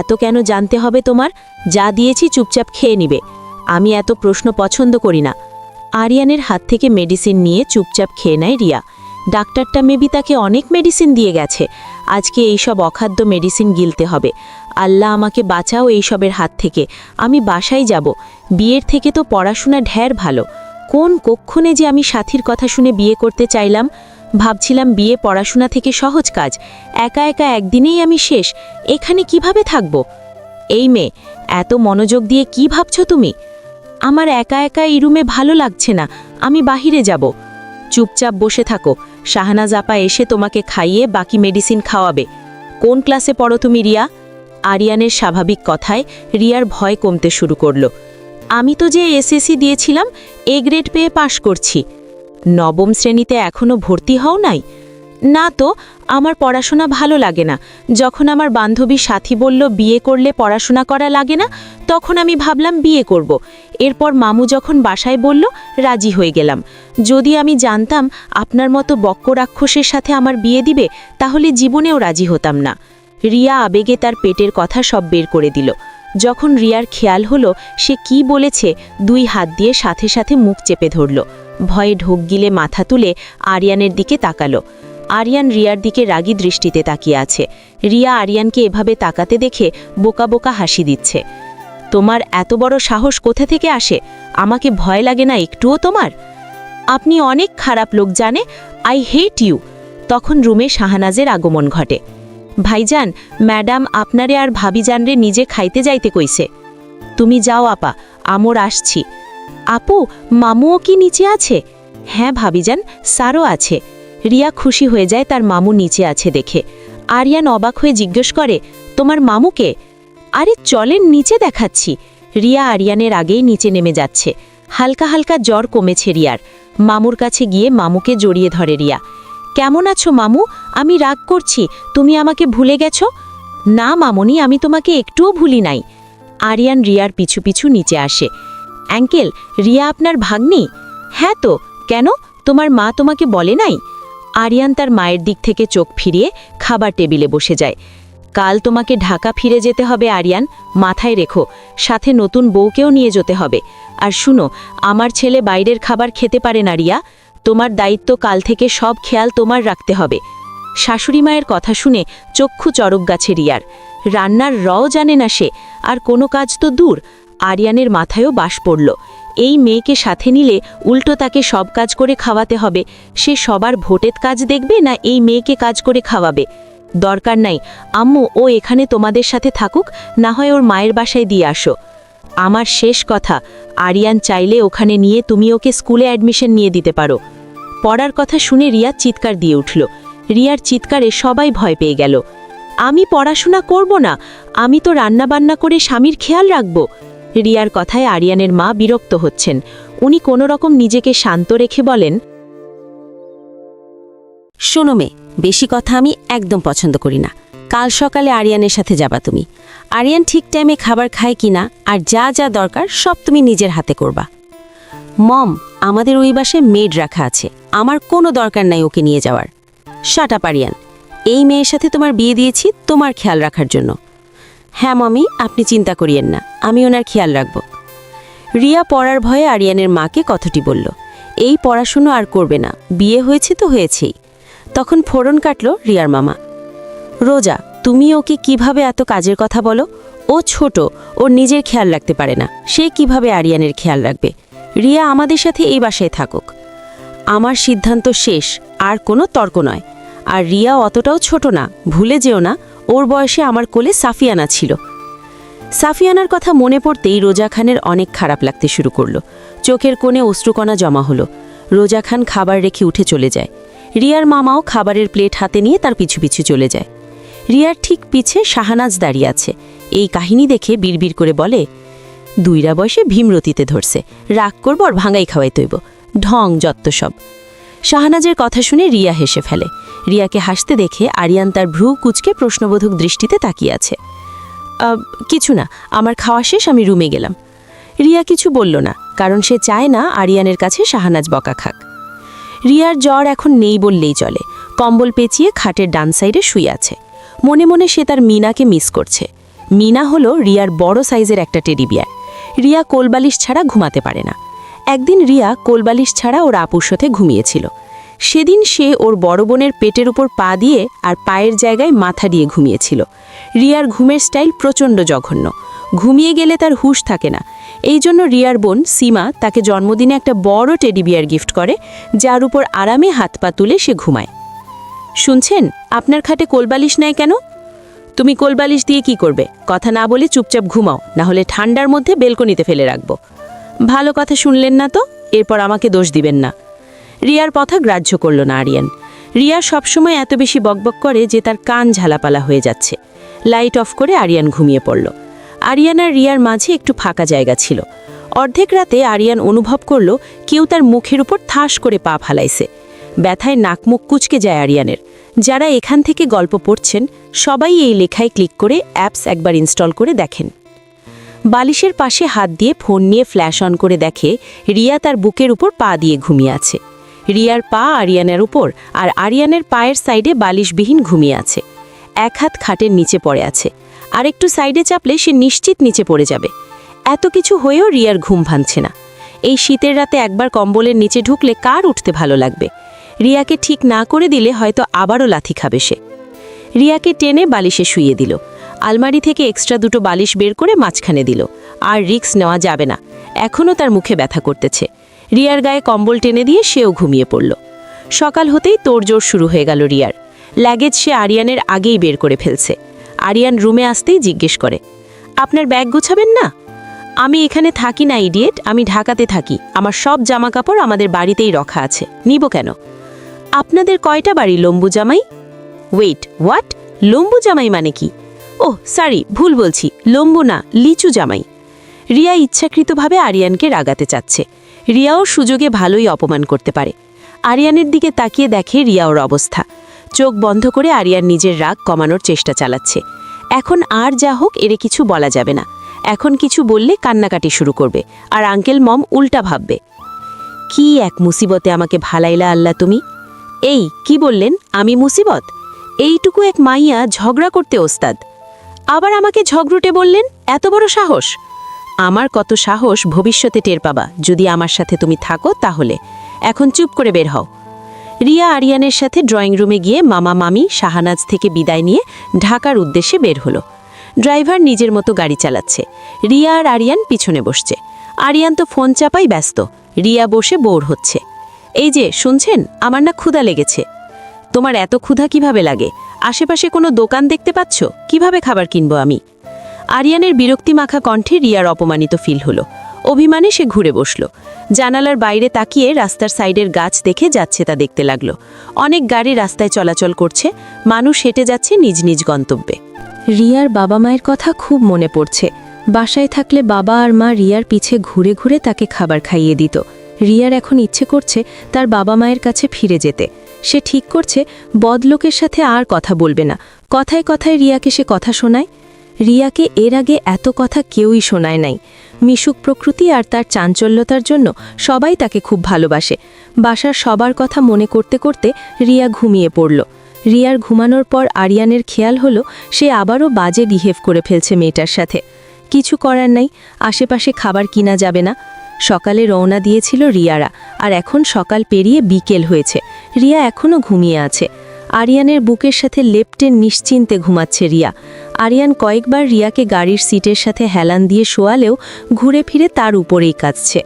এত কেন জানতে হবে তোমার? যা দিয়েছি চুপচাপ খেয়ে নিবে। আমি এত প্রশ্ন পছন্দ করি না। আরিয়ানের হাত থেকে মেডিসিন নিয়ে চুপচাপ খেয়ে নেয় রিয়া। ডাক্তারটা মেবি তাকে অনেক মেডিসিন দিয়ে গেছে। আজকে এইসব অখাদ্য মেডিসিন গিলতে হবে। আল্লাহ আমাকে বাঁচাও এইসবের হাত থেকে। আমি বাসায় যাব। বিয়ের থেকে তো পড়াশোনা ঢের ভালো। কোন কক্ষণে যে আমি সাথীর কথা শুনে বিয়ে করতে চাইলাম। ভাবছিলাম বিয়ে পড়াশোনা থেকে সহজ কাজ। একা একা একদিনেই আমি শেষ। এখানে কিভাবে থাকব? এই মেয়ে, এত মনোযোগ দিয়ে কি ভাবছো তুমি? আমার একা একা এই রুমে ভালো লাগছে না, আমি বাহিরে যাব। চুপচাপ বসে থাকো। শাহনাজ আপা এসে তোমাকে খাইয়ে বাকি মেডিসিন খাওয়াবে। কোন ক্লাসে পড়ো তুমি রিয়া? আরিয়ানের স্বাভাবিক কথায় রিয়ার ভয় কমতে শুরু করলো। আমি তো যে এসএসসি দিয়েছিলাম, এ গ্রেড পেয়ে পাশ করছি। 9ম শ্রেণীতে এখনও ভর্তি হও নাই? না তো, আমার পড়াশোনা ভালো লাগে না। যখন আমার বান্ধবী সাথী বলল বিয়ে করলে পড়াশোনা করা লাগে না, তখন আমি ভাবলাম বিয়ে করব। এরপর মামু যখন বাসায় বলল, রাজি হয়ে গেলাম। যদি আমি জানতাম আপনার মতো বক্ক রাক্ষসের সাথে আমার বিয়ে দিবে, তাহলে জীবনেও রাজি হতাম না। রিয়া আবেগে তার পেটের কথা সব বের করে দিল। যখন রিয়ার খেয়াল হলো সে কি বলেছে, 2 হাত দিয়ে সাথে সাথে মুখ চেপে ধরল। ভয়ে ঢোক গিলে মাথা তুলে আরিয়ানের দিকে তাকালো। আরিয়ান রিয়ার দিকে রাগী দৃষ্টিতে তাকিয়ে আছে। রিয়া আরিয়ানকে এভাবে তাকাতে দেখে বোকা বোকা হাসি দিচ্ছে। তোমার এত বড় সাহস কোথা থেকে আসে? আমাকে ভয় লাগে না একটুও তোমার? আপনি অনেক খারাপ লোক জানে। I hate you. তখন রুমে শাহনাজের আগমন ঘটে। ভাইজান, ম্যাডাম আপনারে আর ভাবিজানরে নিজে খাইতে যাইতে কইছে। তুমি যাও আপা, আমর আসছি। আপু, মামুও কি নিচে আছে? হ্যাঁ ভাবিজান, স্যারও আছে। রিয়া খুশি হয়ে যায় তার মামু নিচে আছে দেখে। আরিয়ান অবাক হয়ে জিজ্ঞেস করে, তোমার মামুকে? আরে চলেন নিচে দেখাচ্ছি। রিয়া আরিয়ানের আগেই নিচে নেমে যাচ্ছে। হালকা হালকা জ্বর কমেছে রিয়ার। মামুর কাছে গিয়ে মামুকে জড়িয়ে ধরে রিয়া। কেমন আছো মামু? আমি রাগ করছি, তুমি আমাকে ভুলে গেছো? না মামুনি, আমি তোমাকে একটুও ভুলি নাই। আরিয়ান রিয়ার পিছু পিছু নিচে আসে। অ্যাঙ্কেল, রিয়া আপনার ভাগ্নি? হ্যাঁ তো, কেন? তোমার মা তোমাকে বলে নাই? আরিয়ান তার মায়ের দিক থেকে চোখ ফিরিয়ে খাবার টেবিলে বসে যায়। কাল তোমাকে ঢাকা ফিরে যেতে হবে আরিয়ান, মাথায় রেখো। সাথে নতুন বউকেও নিয়ে যেতে হবে। আর শুনো, আমার ছেলে বাইরের খাবার খেতে পারে না রিয়া। তোমার দায়িত্ব কাল থেকে সব খেয়াল তোমার রাখতে হবে। শাশুড়ি মায়ের কথা শুনে চক্ষু চড়ক গাছে রিয়ার। রান্নার রও জানে না সে, আর কোনো কাজ তো দূর। আরিয়ানের মাথায়ও বাস পড়ল। এই মেয়েকে সাথে নিলে উল্টো তাকে সব কাজ করে খাওয়াতে হবে। সে সবার ভোটের কাজ দেখবে না এই মেয়েকে কাজ করে খাওয়াবে? দরকার নাই আম্মু, ও এখানে তোমাদের সাথে থাকুক, না হয় ওর মায়ের বাসায় দিয়ে আসো। আমার শেষ কথা, আরিয়ান চাইলে ওখানে নিয়ে তুমি ওকে স্কুলে অ্যাডমিশন নিয়ে দিতে পারো। পড়ার কথা শুনে রিয়া চিৎকার দিয়ে উঠল। রিয়ার চিৎকারে সবাই ভয় পেয়ে গেল। আমি পড়াশোনা করব না, আমি তো রান্নাবান্না করে স্বামীর খেয়াল রাখব। রিয়ার কথায় আরিয়ানের মা বিরক্ত হচ্ছেন। উনি কোনো রকম নিজেকে শান্ত রেখে বলেন, শোনো মেয়ে, বেশি কথা আমি একদম পছন্দ করি না। কাল সকালে আরিয়ানের সাথে যাবা তুমি। আরিয়ান ঠিক টাইমে খাবার খায় কিনা আর যা যা দরকার সব তুমি নিজের হাতে করবা। মম, আমাদের ওই বাসায় মেড রাখা আছে, আমার কোনো দরকার নাই ওকে নিয়ে যাওয়ার। শাট আপ আরিয়ান, এই মেয়ের সাথে তোমার বিয়ে দিয়েছি তোমার খেয়াল রাখার জন্য। হ্যাঁ মমি, আপনি চিন্তা করিয়েন না, আমি ওনার খেয়াল রাখব। রিয়া পড়ার ভয়ে আরিয়ানের মাকে কথাটি বলল, এই পড়াশুনো আর করবে না, বিয়ে হয়েছে তো হয়েছেই। তখন ফোড়ন কাটল রিয়ার মামা। রোজা, তুমি ওকে কিভাবে এত কাজের কথা বলো? ও ছোট, ওর নিজের খেয়াল রাখতে পারে না, সে কিভাবে আরিয়ানের খেয়াল রাখবে? রিয়া আমাদের সাথে এই বাসায় থাকুক। আমার সিদ্ধান্ত শেষ, আর কোনো তর্ক নয়। আর রিয়া অতটাও ছোট না, ভুলে যেও না ওর বয়সে আমার কোলে সাফিয়ানা ছিল। সাফিয়ানার কথা মনে পড়তেই রোজা খানের অনেক খারাপ লাগতে শুরু করল। চোখের কোণে অশ্রুকণা জমা হলো। রোজা খান খাবার রেখে উঠে চলে যায়। রিয়ার মামাও খাবারের প্লেট হাতে নিয়ে তার পিছু পিছু চলে যায়। রিয়ার ঠিক পিছে শাহানাজ দাঁড়িয়ে আছে। এই কাহিনী দেখে বিড়বিড় করে বলে, দুইরা বয়সে ভীমরতিতে ধরছে, রাগ করব আর ভাঙাই খাওয়াই তৈব, ঢং যত্ত সব। শাহানাজের কথা শুনে রিয়া হেসে ফেলে। রিয়াকে হাসতে দেখে আরিয়ান তার ভ্রু কুচকে প্রশ্নবোধক দৃষ্টিতে তাকিয়ে আছে। কিছু না, আমার খাওয়া শেষ, আমি রুমে গেলাম। রিয়া কিছু বলল না, কারণ সে চায় না আরিয়ানের কাছে শাহানাজ বকা খাক। রিয়ার জ্বর এখন নেই বললেই চলে। কম্বল পেঁচিয়ে খাটের ডান সাইডে শুয়ে আছে। মনে মনে সে তার মিনাকে মিস করছে। মিনা হলো রিয়ার বড় সাইজের একটা টেডি বিয়ার। রিয়া কোলবালিশ ছাড়া ঘুমাতে পারে না। একদিন রিয়া কোলবালিশ ছাড়া ওর আপুর সাথে ঘুমিয়েছিল। সেদিন সে ওর বড় বোনের পেটের উপর পা দিয়ে আর পায়ের জায়গায় মাথা দিয়ে ঘুমিয়েছিল। রিয়ার ঘুমের স্টাইল প্রচণ্ড জঘন্য। ঘুমিয়ে গেলে তার হুঁশ থাকে না। এই জন্য রিয়ার বোন সীমা তাকে জন্মদিনে একটা বড় টেডি বিয়ার গিফট করে, যার উপর আরামে হাত পা তুলে সে ঘুমায়। শুনছেন, আপনার খাটে কোলবালিশ নেয় কেন? তুমি কোলবালিশ দিয়ে কি করবে? কথা না বলে চুপচাপ ঘুমাও, না হলে ঠান্ডার মধ্যে বেলকনিতে ফেলে রাখবো। ভালো কথা শুনলেন না তো, এরপর আমাকে দোষ দিবেন না। রিয়ার কথা গ্রাহ্য করল না আরিয়ান। রিয়া সবসময় এত বেশি বকবক করে যে তার কান ঝালাপালা হয়ে যাচ্ছে। লাইট অফ করে আরিয়ান ঘুমিয়ে পড়ল। আরিয়ান আর রিয়ার মাঝে একটু ফাঁকা জায়গা ছিল। অর্ধেক রাতে আরিয়ান অনুভব করল কেউ তার মুখের উপর ঠাস করে পা ফালাইছে। ব্যথায় নাকমুখ কুচকে যায় আরিয়ানের। যারা এখান থেকে গল্প পড়ছেন সবাই এই লেখায় ক্লিক করে অ্যাপস একবার ইনস্টল করে দেখেন। বালিশের পাশে হাত দিয়ে ফোন নিয়ে ফ্ল্যাশ অন করে দেখে রিয়া তার বুকের উপর পা দিয়ে ঘুমিয়ে আছে। রিয়ার পা আরিয়ানের উপর আর আরিয়ানের পায়ের সাইডে বালিশবিহীন ঘুমিয়ে আছে। এক হাত খাটের নিচে পড়ে আছে, আর একটু সাইডে চাপলে সে নিশ্চিত নিচে পড়ে যাবে। এত কিছু হয়েও রিয়ার ঘুম ভাঙছে না। এই শীতের রাতে একবার কম্বলের নিচে ঢুকলে কার উঠতে ভালো লাগবে? রিয়াকে ঠিক না করে দিলে হয়তো আবারও লাথি খাবে সে। রিয়াকে টেনে বালিশে শুইয়ে দিল। আলমারি থেকে এক্সট্রা দুটো বালিশ বের করে মাঝখানে দিল। আর রিক্স নেওয়া যাবে না, এখনও তার মুখে ব্যথা করতেছে। রিয়ার গায়ে কম্বল টেনে দিয়ে সেও ঘুমিয়ে পড়ল। সকাল হতেই তোড়জোড় শুরু হয়ে গেল রিয়ার। লাগেজ সে আরিয়ানের আগেই বের করে ফেলছে। আরিয়ান রুমে আসতেই জিজ্ঞেস করে, আপনার ব্যাগ গুছাবেন না? আমি এখানে থাকি না ইডিয়েট, আমি ঢাকাতে থাকি। আমার সব জামা কাপড় আমাদের বাড়িতেই রাখা আছে, নিব কেন? আপনাদের কয়টা বাড়ি লম্বু জামাই? Wait, what? লম্বু জামাই মানে কি? ওহ সরি, ভুল বলছি, লম্বু না, লিচু জামাই। রিয়া ইচ্ছাকৃতভাবে আরিয়ানকে রাগাতে চাচ্ছে। রিয়াও সুযোগে ভালোই অপমান করতে পারে। আরিয়ানের দিকে তাকিয়ে দেখে রিয়াওর অবস্থা। চোখ বন্ধ করে আরিয়ান নিজের রাগ কমানোর চেষ্টা চালাচ্ছে। এখন আর যা হোক এরে কিছু বলা যাবে না। এখন কিছু বললে কান্নাকাটি শুরু করবে, আর আঙ্কেল মম উল্টা ভাববে। কি এক মুসিবতে আমাকে ভালাইলা আল্লাহ তুমি। এই কি বললেন, আমি মুসিবত? এইটুকু এক মাইয়া ঝগড়া করতে ওস্তাদ, আবার আমাকে ঝগড়ুটে বললেন? এত বড় সাহস! আমার কত সাহস ভবিষ্যতে টের পাবা, যদি আমার সাথে তুমি থাকো তাহলে। এখন চুপ করে বের হও। রিয়া আরিয়ানের সাথে ড্রয়িং রুমে গিয়ে মামা মামি শাহানাজ থেকে বিদায় নিয়ে ঢাকার উদ্দেশ্যে বের হলো। ড্রাইভার নিজের মতো গাড়ি চালাচ্ছে। রিয়া আর আরিয়ান পিছনে বসছে। আরিয়ান তো ফোন চাপাই ব্যস্ত। রিয়া বসে বোর হচ্ছে। এই যে শুনছেন, আমার না ক্ষুধা লেগেছে। তোমার এত ক্ষুধা কিভাবে লাগে? আশেপাশে কোনো দোকান দেখতে পাচ্ছ? কিভাবে খাবার কিনবো আমি? আরিয়ানের বিরক্তি মাখা কণ্ঠে রিয়ার অপমানিত ফিল হলো। অভিমানে সে ঘুরে বসল। জানালার বাইরে তাকিয়ে রাস্তার সাইডের গাছ দেখে যাচ্ছে তা দেখতে লাগলো। অনেক গাড়ি রাস্তায় চলাচল করছে, মানুষ হেঁটে যাচ্ছে নিজ নিজ গন্তব্যে। রিয়ার বাবা মায়ের কথা খুব মনে পড়ছে। বাসায় থাকলে বাবা আর মা রিয়ার পিছে ঘুরে ঘুরে তাকে খাবার খাইয়ে দিত। রিয়ার এখন ইচ্ছে করছে তার বাবা মায়ের কাছে ফিরে যেতে। সে ঠিক করছে বদলোকের সাথে আর কথা বলবে না। কথায় কথায় রিয়াকে সে কথা শোনায়। রিয়াকে এর আগে এত কথা কেউই শোনায় নাই। মিশুক প্রকৃতি আর তার চাঞ্চল্যতার জন্য সবাই তাকে খুব ভালোবাসে। বাসার সবার কথা মনে করতে করতে রিয়া ঘুমিয়ে পড়ল। রিয়ার ঘুমানোর পর আরিয়ানের খেয়াল হলো সে আবারও বাজে বিহেভ করে ফেলছে মেয়েটার সাথে। কিছু করার নাই, আশেপাশে খাবার কিনা যাবে না। সকালে রওনা দিয়েছিল রিয়ারা, আর এখন সকাল পেরিয়ে বিকেল হয়েছে। রিয়া এখনও ঘুমিয়ে আছে। আরিয়ানের বুকের সাথে লেপ্টে নিশ্চিন্তে ঘুমাচ্ছে রিয়া। আরিয়ান কয়েকবার রিয়াকে গাড়ির সিটের সাথে হেলান দিয়ে শোয়ালেও ঘুরে ফিরে তার উপরেই কাঁদছে।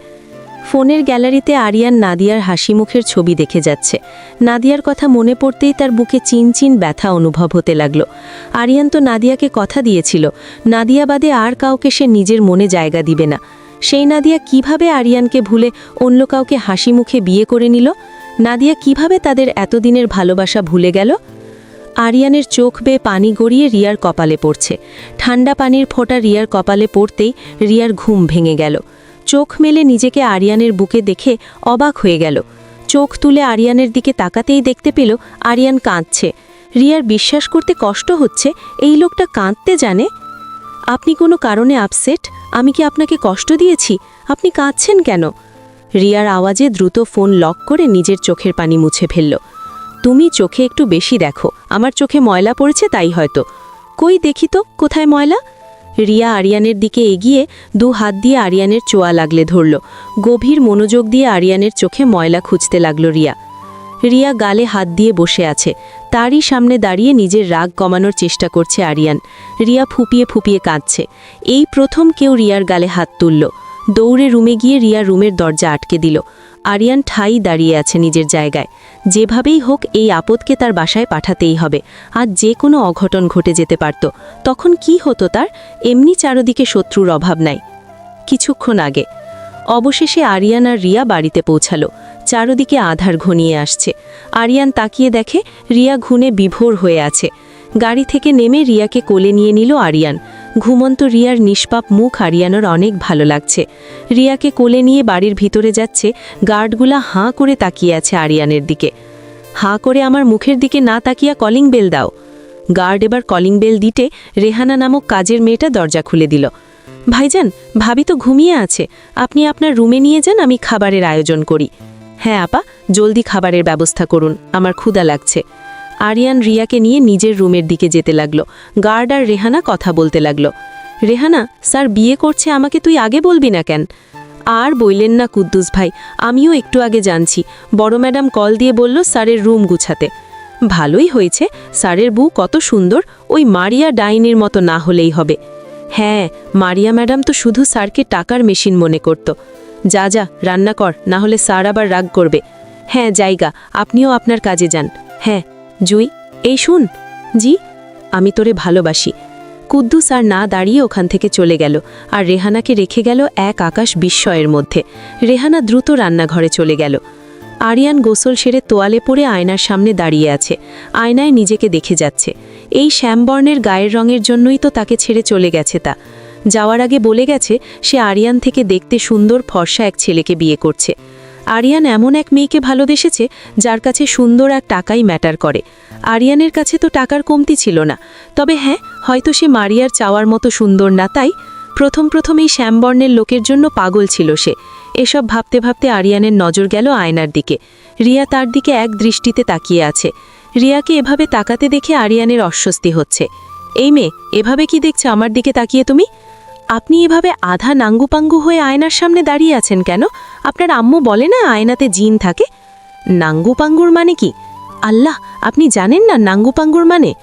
ফোনের গ্যালারিতে আরিয়ান নাদিয়ার হাসি মুখের ছবি দেখে যাচ্ছে। নাদিয়ার কথা মনে পড়তেই তার বুকে চিনচিন ব্যথা অনুভব হতে লাগল। আরিয়ান তো নাদিয়াকে কথা দিয়েছিল, নাদিয়া বাদে আর কাউকে সে নিজের মনে জায়গা দিবে না। সেই নাদিয়া কিভাবে আরিয়ানকে ভুলে অন্য কাউকে হাসি মুখে বিয়ে করে নিল? নাদিয়া কিভাবে তাদের এতদিনের ভালোবাসা ভুলে গেল? আরিয়ানের চোখ বেয়ে পানি গড়িয়ে রিয়ার কপালে পড়ছে। ঠান্ডা পানির ফোঁটা রিয়ার কপালে পড়তেই রিয়ার ঘুম ভেঙে গেল। চোখ মেলে নিজেকে আরিয়ানের বুকে দেখে অবাক হয়ে গেল। চোখ তুলে আরিয়ানের দিকে তাকাতেই দেখতে পেল আরিয়ান কাঁদছে। রিয়ার বিশ্বাস করতে কষ্ট হচ্ছে এই লোকটা কাঁদতে জানে। আপনি কোনো কারণে আপসেট? আমি কি আপনাকে কষ্ট দিয়েছি? আপনি কাঁদছেন কেন? রিয়ার আওয়াজে দ্রুত ফোন লক করে নিজের চোখের পানি মুছে ফেলল। তুমি চোখে একটু বেশি দেখো, আমার চোখে ময়লা পড়েছে তাই হয়তো। কই দেখি তো কোথায় ময়লা? রিয়া আরিয়ানের দিকে এগিয়ে দু হাত দিয়ে আরিয়ানের চোয়া লাগলে ধরল। গভীর মনোযোগ দিয়ে আরিয়ানের চোখে ময়লা খুঁজতে লাগল রিয়া। রিয়া গালে হাত দিয়ে বসে আছে। তারই সামনে দাঁড়িয়ে নিজের রাগ কমানোর চেষ্টা করছে আরিয়ান। রিয়া ফুপিয়ে ফুপিয়ে কাঁদছে। এই প্রথম কেউ রিয়ার গালে হাত তুলল। দৌড়ে রুমে গিয়ে রিয়া রুমের দরজা আটকে দিল। আরিয়ান ঠাই দাঁড়িয়ে আছে নিজের জায়গায়। যেভাবেই হোক এই আপদকে তার বাসায় পাঠাতেই হবে। আর যে কোনো অঘটন ঘটে যেতে পারত। তখন কি হতো তার? এমনি চারদিকে শত্রুর অভাব নাই। কিছুক্ষণ আগে অবশেষে আরিয়ান আর রিয়া বাড়িতে পৌঁছালো। চারদিকে আধার ঘনিয়ে আসছে। আরিয়ান তাকিয়ে দেখে রিয়া ঘুনে বিভোর হয়ে আছে। গাড়ি থেকে নেমে রিয়াকে কোলে নিয়ে নিল আরিয়ান। ঘুমন্ত রিয়ার নিষ্পাপ মুখ আরিয়ানের অনেক ভালো লাগছে। রিয়াকে কোলে নিয়ে বাড়ির ভিতরে যাচ্ছে। গার্ডগুলা হাঁ করে তাকিয়ে আছে আরিয়ানের দিকে। হাঁ করে আমার মুখের দিকে না তাকিয়া কলিং বেল দাও। গার্ড এবার কলিং বেল দিতে রেহানা নামক কাজের মেয়েটা দরজা খুলে দিল। ভাইজান, ভাবি তো ঘুমিয়ে আছে, আপনি আপনার রুমে নিয়ে যান, আমি খাবারের আয়োজন করি। হ্যাঁ আপা, জলদি খাবারের ব্যবস্থা করুন, আমার ক্ষুধা লাগছে। আরিয়ান রিয়াকে নিয়ে নিজের রুমের দিকে যেতে লাগলো। গার্ড আর রেহানা কথা বলতে লাগলো। রেহানা, স্যার বিয়ে করছে, আমাকে তুই আগে বলবি না কেন? আর বললেন না কুদ্দুস ভাই, আমিও একটু আগে জানছি। বড় ম্যাডাম কল দিয়ে বলল স্যারের রুম গুছাতে। ভালোই হয়েছে, স্যারের বউ কত সুন্দর, ওই মারিয়া ডাইনির মতো না হলেই হবে। হ্যাঁ, মারিয়া ম্যাডাম তো শুধু স্যারকে টাকার মেশিন মনে করত। যা যা রান্না কর, না হলে স্যার আবার রাগ করবে। হ্যাঁ জায়গা, আপনিও আপনার কাজে যান। হ্যাঁ জুই, এই শুন। জি, আমি তোরে ভালোবাসি। কুদ্দুস আর না দাঁড়িয়ে ওখান থেকে চলে গেল। আর রেহানাকে রেখে গেল এক আকাশ বিস্ময়ের মধ্যে। রেহানা দ্রুত রান্নাঘরে চলে গেল। আরিয়ান গোসল সেরে তোয়ালে পরে আয়নার সামনে দাঁড়িয়ে আছে। আয়নায় নিজেকে দেখে যাচ্ছে। এই শ্যামবর্ণের গায়ের রঙের জন্যই তো তাকে ছেড়ে চলে গেছে। তা যাওয়ার আগে বলে গেছে সে আরিয়ান থেকে দেখতে সুন্দর ফর্সা এক ছেলেকে বিয়ে করছে। আরিয়ান এমন এক মেয়েকে ভালোবেসেছে যার কাছে সুন্দর এক টাকাই ম্যাটার করে। আরিয়ানের কাছে তো টাকার কমতি ছিল না। তবে হ্যাঁ, হয়তো সে মারিয়ার চাওয়ার মতো সুন্দর না, তাই প্রথম এই শ্যামবর্ণের লোকের জন্য পাগল ছিল সে। এসব ভাবতে ভাবতে আরিয়ানের নজর গেল আয়নার দিকে। রিয়া তার দিকে এক দৃষ্টিতে তাকিয়ে আছে। রিয়াকে এভাবে তাকাতে দেখে আরিয়ানের অস্বস্তি হচ্ছে। এই মেয়ে, এভাবে কি দেখছে আমার দিকে তাকিয়ে তুমি? আপনি এভাবে আধা নাঙ্গুপাঙ্গু হয়ে আয়নার সামনে দাঁড়িয়ে আছেন কেন? আপনার আম্মু বলে না আয়নাতে জিন থাকে? নাঙ্গুপাঙ্গুর মানে কি? আল্লাহ, আপনি জানেন না নাঙ্গুপাঙ্গুর মানে?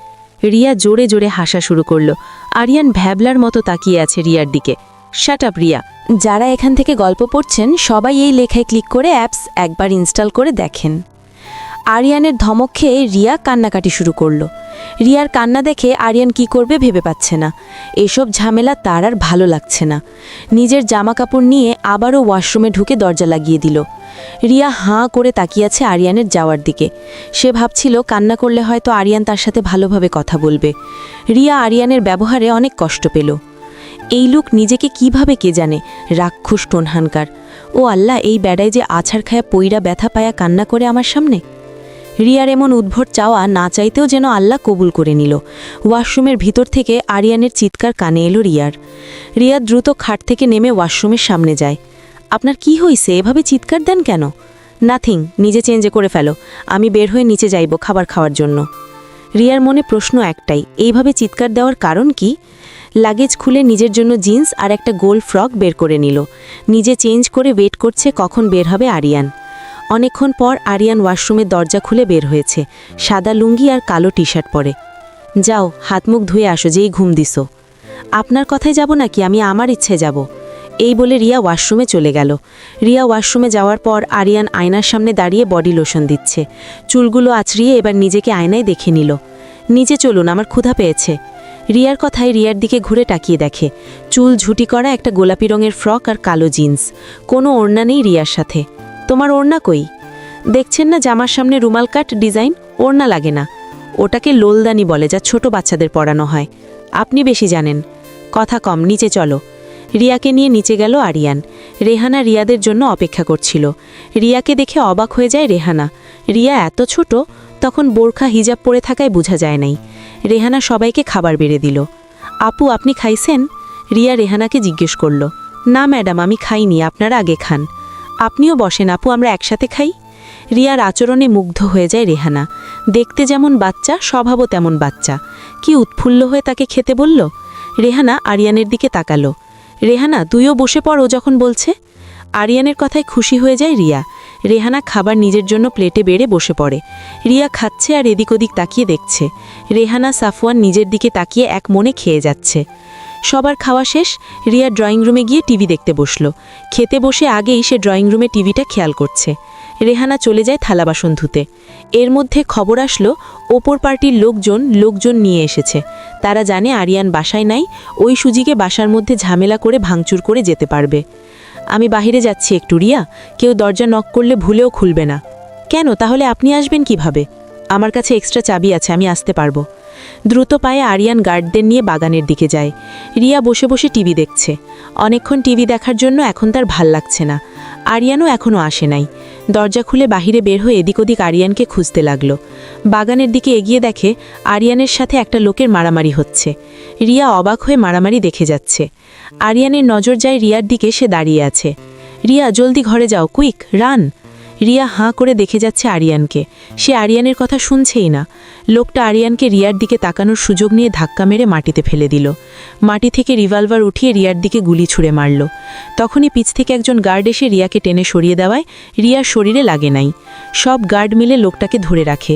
রিয়া জোরে জোরে হাসা শুরু করলো। আরিয়ান ভ্যাবলার মতো তাকিয়ে আছে রিয়ার দিকে। Shut up Riya. যারা এখান থেকে গল্প পড়ছেন সবাই এই লেখায় ক্লিক করে অ্যাপস একবার ইনস্টল করে দেখেন। আরিয়ানের ধমক খেয়ে রিয়া কান্নাকাটি শুরু করলো। রিয়ার কান্না দেখে আরিয়ান কি করবে ভেবে পাচ্ছে না। এসব ঝামেলা তার আর ভালো লাগছে না। নিজের জামা কাপড় নিয়ে আবারও ওয়াশরুমে ঢুকে দরজা লাগিয়ে দিল। রিয়া হাঁ করে তাকিয়ে আছে আরিয়ানের যাওয়ার দিকে। সে ভাবছিল কান্না করলে হয়তো আরিয়ান তার সাথে ভালোভাবে কথা বলবে। রিয়া আরিয়ানের ব্যবহারে অনেক কষ্ট পেল। এই লোক নিজেকে কিভাবে কে জানে, রাক্ষস টোনহানকার। ও আল্লাহ, এই বেড়ায় যে আছাড় খায়া পইরা ব্যথা পায়া কান্না করে আমার সামনে। রিয়ার এমন উদ্ভট চাওয়া না চাইতেও যেন আল্লাহ কবুল করে নিল। ওয়াশরুমের ভিতর থেকে আরিয়ানের চিৎকার কানে এলো রিয়ার। রিয়া দ্রুত খাট থেকে নেমে ওয়াশরুমের সামনে যায়। আপনার কি হইছে, এভাবে চিৎকার দেন কেন? নাথিং, নিজে চেঞ্জ করে ফেলো, আমি বের হয়ে নিচে যাইব খাবার খাওয়ার জন্য। রিয়ার মনে প্রশ্ন একটাই, এইভাবে চিৎকার দেওয়ার কারণ কি? লাগেজ খুলে নিজের জন্য জিন্স আর একটা গোল ফ্রক বের করে নিল। নিজে চেঞ্জ করে ওয়েট করছে কখন বের হবে আরিয়ান। অনেকক্ষণ পর আরিয়ান ওয়াশরুমের দরজা খুলে বের হয়েছে, সাদা লুঙ্গি আর কালো টি শার্ট পরে। যাও, হাত মুখ ধুয়ে আসো, যেই ঘুম দিছো। আপনার কথায় যাব নাকি আমি আমার ইচ্ছে যাব? এই বলে রিয়া ওয়াশরুমে চলে গেল। রিয়া ওয়াশরুমে যাওয়ার পর আরিয়ান আয়নার সামনে দাঁড়িয়ে বডি লোশন দিচ্ছে। চুলগুলো আছড়িয়ে এবার নিজেকে আয়নায় দেখে নিল। নিচে চলুন, আমার ক্ষুধা পেয়েছে। রিয়ার কথায় রিয়ার দিকে ঘুরে তাকিয়ে দেখে চুল ঝুটি করা একটা গোলাপি রঙের ফ্রক আর কালো জিন্স। কোনো ওড়না নেই রিয়ার সাথে। তোমার ওড়না কই? দেখছেন না জামার সামনে রুমাল কাট ডিজাইন? ওড়না লাগে না, ওটাকে লোলদানি বলে, যা ছোট বাচ্চাদের পরানো হয়। আপনি বেশি জানেন, কথা কম, নিচে চলো। রিয়াকে নিয়ে নিচে গেল আরিয়ান। রেহানা রিয়াদের জন্য অপেক্ষা করছিল। রিয়াকে দেখে অবাক হয়ে যায় রেহানা। রিয়া এত ছোট, তখন বোরখা হিজাব পরে থাকায় বোঝা যায় নাই। রেহানা সবাইকে খাবার বেড়ে দিল। আপু, আপনি খাইছেন? রিয়া রেহানাকে জিজ্ঞেস করল। না ম্যাডাম, আমি খাইনি, আপনারা আগে খান। আপনিও বসেন আপু, আমরা একসাথে খাই। রিয়ার আচরণে মুগ্ধ হয়ে যায় রেহানা। দেখতে যেমন বাচ্চা, স্বভাবও তেমন বাচ্চা। কি উৎফুল্ল হয়ে তাকে খেতে বলল। রেহানা আরিয়ানের দিকে তাকালো। রেহানা, তুইও বসে পড় ও যখন বলছে। আরিয়ানের কথায় খুশি হয়ে যায় রিয়া। রেহানা খাবার নিজের জন্য প্লেটে বেড়ে বসে পড়ে। রিয়া খাচ্ছে আর এদিক ওদিক তাকিয়ে দেখছে। রেহানা সাফওয়ান নিজের দিকে তাকিয়ে এক মনে খেয়ে যাচ্ছে। সবার খাওয়া শেষ। রিয়া ড্রয়িং রুমে গিয়ে টিভি দেখতে বসল। খেতে বসে আগেই সে ড্রয়িং রুমে টিভিটা খেয়াল করছে। রেহানা চলে যায় থালা বাসন ধুতে। এর মধ্যে খবর আসলো ওপর পার্টির লোকজন নিয়ে এসেছে। তারা জানে আরিয়ান বাসায় নাই, ওই সুজিকে বাসার মধ্যে ঝামেলা করে ভাঙচুর করে যেতে পারবে। আমি বাহিরে যাচ্ছি একটু রিয়া, কেউ দরজা নক করলে ভুলেও খুলবে না। কেন, তাহলে আপনি আসবেন কিভাবে? আমার কাছে এক্সট্রা চাবি আছে, আমি আসতে পারবো। দ্রুত পায়ে আরিয়ান গার্ডদের নিয়ে বাগানের দিকে যায়। রিয়া বসে বসে টিভি দেখছে। অনেকক্ষণ টিভি দেখার জন্য এখন তার ভাল লাগছে না। আরিয়ানও এখনও আসে নাই। দরজা খুলে বাহিরে বের হয়ে এদিক ওদিক আরিয়ানকে খুঁজতে লাগলো। বাগানের দিকে এগিয়ে দেখে আরিয়ানের সাথে একটা লোকের মারামারি হচ্ছে। রিয়া অবাক হয়ে মারামারি দেখে যাচ্ছে। আরিয়ানের নজর যায় রিয়ার দিকে, সে দাঁড়িয়ে আছে। রিয়া, জলদি ঘরে যাও, কুইক রান। রিয়া হাঁ করে দেখে যাচ্ছে আরিয়ানকে। সে আরিয়ানের কথা শুনছেই না। লোকটা আরিয়ানকে রিয়ার দিকে তাকানোর সুযোগ নিয়ে ধাক্কা মেরে মাটিতে ফেলে দিল। মাটি থেকে রিভলভার উঠিয়ে রিয়ার দিকে গুলি ছুঁড়ে মারল। তখনই পিছ থেকে একজন গার্ড এসে রিয়াকে টেনে সরিয়ে দেওয়ায় রিয়ার শরীরে লাগে নাই। সব গার্ড মিলে লোকটাকে ধরে রাখে।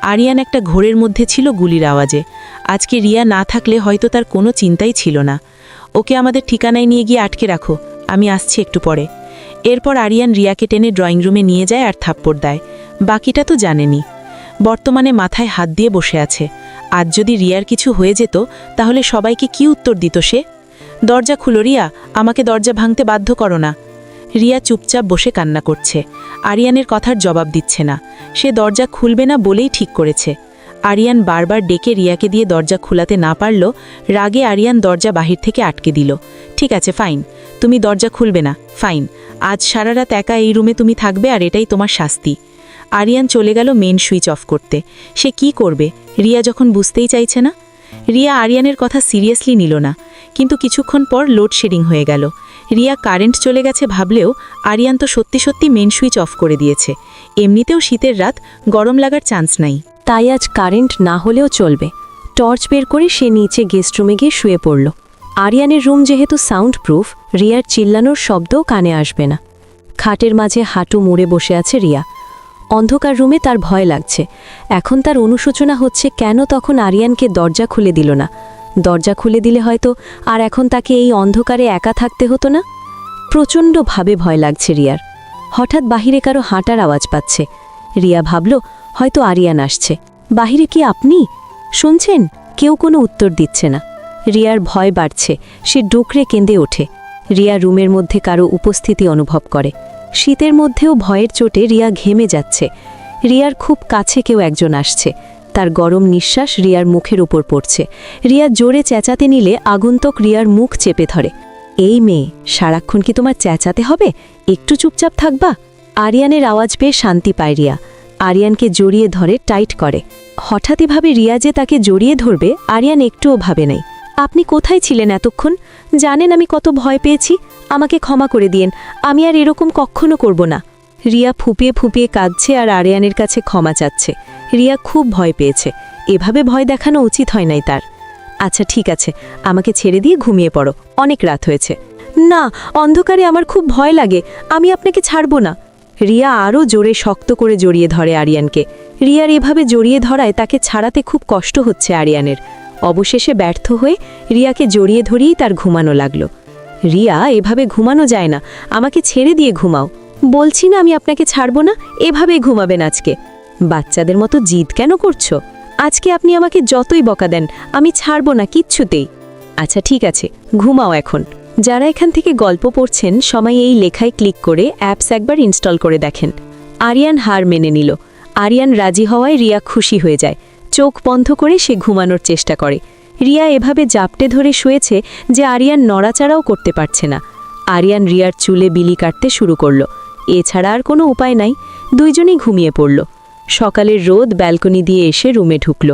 আরিয়ান একটা ঘোরের মধ্যে ছিল গুলির আওয়াজে। আজকে রিয়া না থাকলে হয়তো তার কোনো চিন্তাই ছিল না। ওকে আমাদের ঠিকানায় নিয়ে গিয়ে আটকে রাখো, আমি আসছি একটু পরে। এরপর আরিয়ান রিয়াকে টেনে ড্রয়িং রুমে নিয়ে যায় আর থাপ্পড় দেয়। বাকিটা তো জানেনি। বর্তমানে মাথায় হাত দিয়ে বসে আছে। আজ যদি রিয়ার কিছু হয়ে যেত তাহলে সবাইকে কি উত্তর দিত সে? দরজা খুলো রিয়া, আমাকে দরজা ভাঙতে বাধ্য করো না। রিয়া চুপচাপ বসে কান্না করছে। আরিয়ানের কথার জবাব দিচ্ছে না। সে দরজা খুলবে না বলেই ঠিক করেছে। আরিয়ান বারবার ডেকে রিয়াকে দিয়ে দরজা খুলাতে না পারল। রাগে আরিয়ান দরজা বাহির থেকে আটকে দিল। ঠিক আছে, ফাইন, তুমি দরজা খুলবে না, ফাইন। আজ সারা রাত একা এই রুমে তুমি থাকবে আর এটাই তোমার শাস্তি। আরিয়ান চলে গেল মেন সুইচ অফ করতে। সে কি করবে রিয়া যখন বুঝতেই চাইছে না? রিয়া আরিয়ানের কথা সিরিয়াসলি নিল না। কিন্তু কিছুক্ষণ পর লোডশেডিং হয়ে গেল। রিয়া কারেন্ট চলে গেছে ভাবলেও আরিয়ান তো সত্যি সত্যি মেন সুইচ অফ করে দিয়েছে। এমনিতেও শীতের রাত, গরম লাগার চান্স নাই। তাই আজ কারেন্ট না হলেও চলবে। টর্চ বের করে সে নিচে গেস্ট রুমে গিয়ে শুয়ে পড়ল। আরিয়ানের রুম যেহেতু সাউন্ড প্রুফ, রিয়ার চিল্লানোর শব্দও কানে আসবে না। খাটের মাঝে হাঁটু মুড়ে বসে আছে রিয়া। অন্ধকার রুমে তার ভয় লাগছে। এখন তার অনুশোচনা হচ্ছে কেন তখন আরিয়ানকে দরজা খুলে দিল না। দরজা খুলে দিলে হয়তো আর এখন তাকে এই অন্ধকারে একা থাকতে হতো না। প্রচণ্ডভাবে ভয় লাগছে রিয়ার। হঠাৎ বাহিরে কারো হাঁটার আওয়াজ পাচ্ছে। রিয়া ভাবল হয়তো আরিয়ান আসছে। বাহিরে কি আপনি শুনছেন? কেউ কোনো উত্তর দিচ্ছে না। রিয়ার ভয় বাড়ছে, সে ডুকরে কেঁদে ওঠে। রিয়া রুমের মধ্যে কারো উপস্থিতি অনুভব করে। শীতের মধ্যেও ভয়ের চোটে রিয়া ঘেমে যাচ্ছে। রিয়ার খুব কাছে কেউ একজন আসছে। তার গরম নিঃশ্বাস রিয়ার মুখের উপর পড়ছে। রিয়া জোরে চেঁচাতে নিলে আগন্তুক রিয়ার মুখ চেপে ধরে। এই মেয়ে, সারাক্ষণ কি তোমার চেঁচাতে হবে? একটু চুপচাপ থাকবা? আরিয়ানের আওয়াজ পেয়ে শান্তি পায় রিয়া। আরিয়ানকে জড়িয়ে ধরে টাইট করে। হঠাৎই ভাবে রিয়া যে তাকে জড়িয়ে ধরবে, আরিয়ান একটুও ভাবে নাই। আপনি কোথায় ছিলেন এতক্ষণ? জানেন আমি কত ভয় পেয়েছি। আমাকে ক্ষমা করে দিয়েন, আমি আর এরকম কখনো করব না। রিয়া ফুপিয়ে ফুপিয়ে কাঁদছে আর আরিয়ানের কাছে ক্ষমা চাচ্ছে। রিয়া খুব ভয় পেয়েছে। এভাবে ভয় দেখানো উচিত হয় নাই তার। আচ্ছা ঠিক আছে, আমাকে ছেড়ে দিয়ে ঘুমিয়ে পড়ো, অনেক রাত হয়েছে। না, অন্ধকারে আমার খুব ভয় লাগে, আমি আপনাকে ছাড়ব না। রিয়া আরও জোরে শক্ত করে জড়িয়ে ধরে আরিয়ানকে। রিয়ার এভাবে জড়িয়ে ধরায় তাকে ছাড়াতে খুব কষ্ট হচ্ছে আরিয়ানের। অবশেষে ব্যর্থ হয়ে রিয়াকে জড়িয়ে ধরিয়েই তার ঘুমানো লাগলো। রিয়া, এভাবে ঘুমানো যায় না, আমাকে ছেড়ে দিয়ে ঘুমাও। বলছি না আমি আপনাকে ছাড়ব না, এভাবেই ঘুমাবেন আজকে। বাচ্চাদের মতো জিদ কেন করছো? আজকে আপনি আমাকে যতই বকা দেন, আমি ছাড়ব না কিচ্ছুতেই। আচ্ছা ঠিক আছে, ঘুমাও এখন। যারা এখান থেকে গল্প পড়ছেন সবাই এই লেখায় ক্লিক করে অ্যাপস একবার ইনস্টল করে দেখেন। আরিয়ান হার মেনে নিল। আরিয়ান রাজি হওয়ায় রিয়া খুশি হয়ে যায়। চোখ বন্ধ করে সে ঘুমানোর চেষ্টা করে। রিয়া এভাবে জাপটে ধরে শুয়েছে যে আরিয়ান নড়াচাড়াও করতে পারছে না। আরিয়ান রিয়ার চুলে বিলি কাটতে শুরু করল। এছাড়া আর কোনো উপায় নাই। দুইজনেই ঘুমিয়ে পড়ল। সকালের রোদ ব্যালকনি দিয়ে এসে রুমে ঢুকল।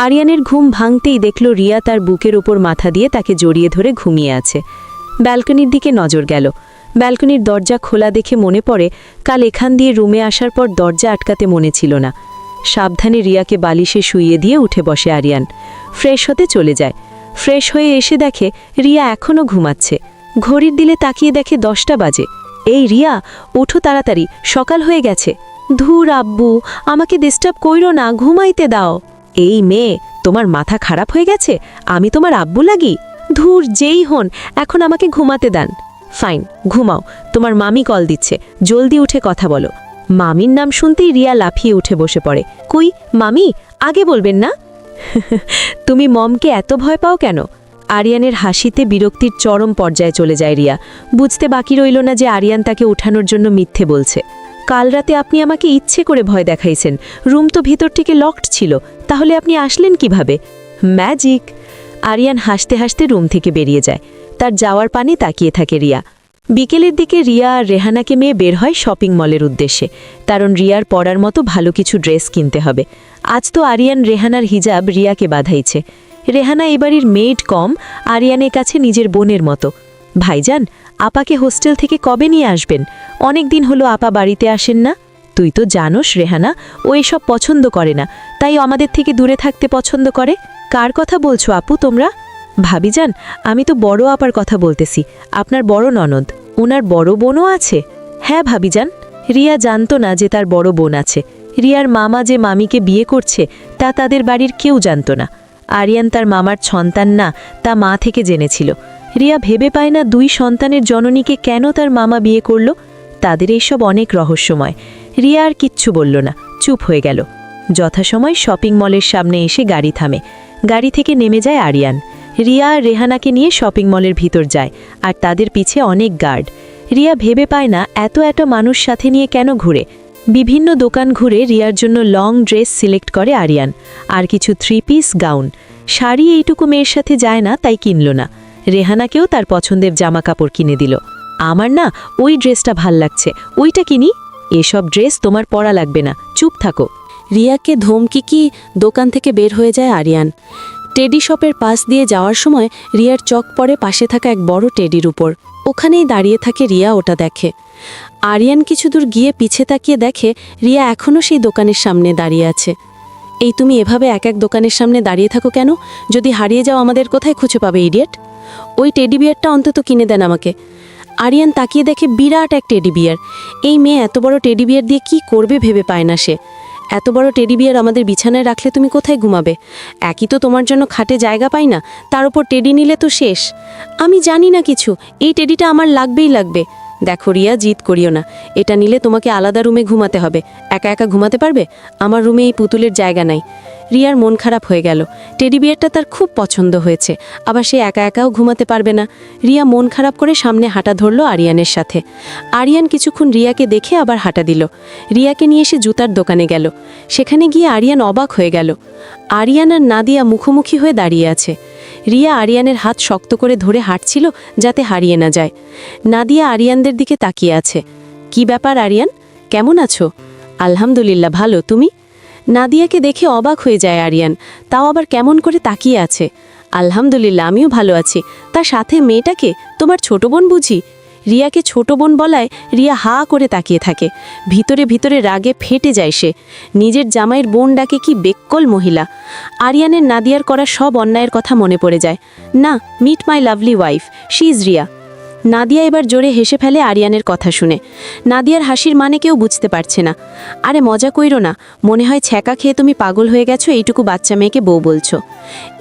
আরিয়ানের ঘুম ভাঙতেই দেখল রিয়া তার বুকের ওপর মাথা দিয়ে তাকে জড়িয়ে ধরে ঘুমিয়ে আছে। ব্যালকনির দিকে নজর গেল। ব্যালকনির দরজা খোলা দেখে মনে পড়ে কাল এখান দিয়ে রুমে আসার পর দরজা আটকাতে মনে ছিল না। সাবধানে রিয়াকে বালিশে শুইয়ে দিয়ে উঠে বসে আরিয়ান। ফ্রেশ হতে চলে যায়। ফ্রেশ হয়ে এসে দেখে রিয়া এখনও ঘুমাচ্ছে। ঘড়ির দিলে তাকিয়ে দেখে 10টা বাজে। এই রিয়া, ওঠো তাড়াতাড়ি, সকাল হয়ে গেছে। ধুর আব্বু, আমাকে ডিস্টার্ব কইরো না, ঘুমাইতে দাও। এই মেয়ে, তোমার মাথা খারাপ হয়ে গেছে? আমি তোমার আব্বু লাগি? ধুর যেই হন, এখন আমাকে ঘুমাতে দেন। ফাইন, ঘুমাও, তোমার মামি কল দিচ্ছে, জলদি উঠে কথা বলো। মামির নাম শুনতেই রিয়া লাফিয়ে উঠে বসে পড়ে। কই মামি, আগে বলবেন না? তুমি মমকে এত ভয় পাও কেন? আরিয়ানের হাসিতে বিরক্তির চরম পর্যায়ে চলে যায় রিয়া। বুঝতে বাকি রইল না যে আরিয়ান তাকে উঠানোর জন্য মিথ্যে বলছে। কাল রাতে আপনি আমাকে ইচ্ছে করে ভয় দেখাইছেন। রুম তো ভিতর থেকে লকড ছিল, তাহলে আপনি আসলেন কিভাবে? ম্যাজিক। আরিয়ান হাসতে হাসতে রুম থেকে বেরিয়ে যায়। তার যাওয়ার পানে তাকিয়ে থাকে রিয়া। বিকেলের দিকে রিয়া আর রেহানাকে মেয়ে বের হয় শপিং মলের উদ্দেশ্যে, কারণ রিয়ার পরার মতো ভালো কিছু ড্রেস কিনতে হবে। আজ তো আরিয়ান রেহানার হিজাব রিয়াকে বাঁধাইছে। রেহানা এবাড়ির মেড কম, আরিয়ানের কাছে নিজের বোনের মতো। ভাইজান, আপাকে হোস্টেল থেকে কবে নিয়ে আসবেন? অনেক দিন হলো আপা বাড়িতে আসেন না। তুই তো জানোস রেহানা, ও এসব পছন্দ করে না, তাই আমাদের থেকে দূরে থাকতে পছন্দ করে। কার কথা বলছো আপু তোমরা? ভাবিজান, আমি তো বড় আপার কথা বলতেছি, আপনার বড় ননদ। ওনার বড় বোনও আছে? হ্যাঁ ভাবিজান। রিয়া জানতো না যে তার বড় বোন আছে। রিয়ার মামা যে মামিকে বিয়ে করছে তা তাদের বাড়ির কেউ জানত না। আরিয়ান তার মামার সন্তান না, তা মা থেকে জেনেছিল। রিয়া ভেবে পায় না 2 সন্তানের জননীকে কেন তার মামা বিয়ে করল। তাদের এইসব অনেক রহস্যময়। রিয়া আর কিচ্ছু বলল না, চুপ হয়ে গেল। যথাসময় শপিং মলের সামনে এসে গাড়ি থামে। গাড়ি থেকে নেমে যায় আরিয়ান। রিয়া আর রেহানাকে নিয়ে শপিং মলের ভিতর যায়, আর তাদের পিছে অনেক গার্ড। রিয়া ভেবে পায় না এত এত মানুষ সাথে নিয়ে কেন ঘুরে। বিভিন্ন দোকান ঘুরে রিয়ার জন্য লং ড্রেস সিলেক্ট করে আরিয়ান, আর কিছু 3 পিস গাউন। শাড়ি এইটুকু মেয়ের সাথে যায় না, তাই কিনল না। রেহানাকেও তার পছন্দের জামা কাপড় কিনে দিল। আমার না ওই ড্রেসটা ভাল লাগছে, ওইটা কিনি। এসব ড্রেস তোমার পরা লাগবে না, চুপ থাকো। রিয়াকে ধমকি কি দোকান থেকে বের হয়ে যায় আরিয়ান। টেডি শপের পাশ দিয়ে যাওয়ার সময় রিয়ার চোখ পড়ে পাশে থাকা এক বড় টেডির উপর। ওখানেই দাঁড়িয়ে থাকে রিয়া, ওটা দেখে। আরিয়ান কিছু দূর গিয়ে পিছে তাকিয়ে দেখে রিয়া এখনও সেই দোকানের সামনে দাঁড়িয়ে আছে। এই তুমি এভাবে এক এক দোকানের সামনে দাঁড়িয়ে থাকো কেন? যদি হারিয়ে যাও আমাদের কোথায় খুঁজে পাবে ইডিয়েট? ওই টেডি বিয়ারটা অন্তত কিনে দেন আমাকে। আরিয়ান তাকিয়ে দেখে বিরাট এক টেডি বিয়ার। এই মেয়ে এত বড় টেডি বিয়ার দিয়ে কি করবে ভেবে পায় না সে। এত বড় টেডি বিয়ার আমাদের বিছানায় রাখলে তুমি কোথায় ঘুমাবে? একই তো তোমার জন্য খাটে জায়গা পাই না, তার উপর টেডি নিলে তো শেষ। আমি জানি না কিছু, এই টেডিটা আমার লাগবেই লাগবে। দেখো রিয়া, জিদ করিও না। এটা নিলে তোমাকে আলাদা রুমে ঘুমাতে হবে। একা একা ঘুমাতে পারবে? আমার রুমে এই পুতুলের জায়গা নাই। রিয়ার মন খারাপ হয়ে গেল। টেডি বিয়ারটা তার খুব পছন্দ হয়েছে, আবার সে একা একাও ঘুমাতে পারবে না। রিয়া মন খারাপ করে সামনে হাঁটা ধরল আরিয়ানের সাথে। আরিয়ান কিছুক্ষণ রিয়াকে দেখে আবার হাঁটা দিল। রিয়াকে নিয়ে এসে জুতার দোকানে গেল। সেখানে গিয়ে আরিয়ান অবাক হয়ে গেল। আরিয়ান আর নাদিয়া মুখোমুখি হয়ে দাঁড়িয়ে আছে। রিয়া আরিয়ানের হাত শক্ত করে ধরে হাঁটছিল যাতে হারিয়ে না যায়। নাদিয়া আরিয়ানদের দিকে তাকিয়ে আছে। কি ব্যাপার আরিয়ান, কেমন আছো? আলহামদুলিল্লাহ, ভালো। তুমি? নাদিয়াকে দেখে অবাক হয়ে যায় আরিয়ান, তাও আবার কেমন করে তাকিয়ে আছে। আলহামদুলিল্লাহ, আমিও ভালো আছি। তার সাথে মেয়েটাকে তোমার ছোট বোন বুঝি? রিয়াকে ছোট বোন বলায় রিয়া হা করে তাকিয়ে থাকে। ভিতরে ভিতরে রাগে ফেটে যায় সে। নিজের জামাইয়ের বোন ডাকে কি বেক্কল মহিলা। আরিয়ানের নাদিয়ার করা সব অন্যায়ের কথা মনে পড়ে যায়। না, meet my lovely wife, she is Riya. Nadia এবার জোরে হেসে ফেলে আরিয়ানের কথা শুনে। নাদিয়ার হাসির মানে কেউ বুঝতে পারছে না। আরে মজা কইরো না, মনে হয় ছ্যাঁকা খেয়ে তুমি পাগল হয়ে গেছো, এইটুকু বাচ্চা মেয়েকে বউ বলছো।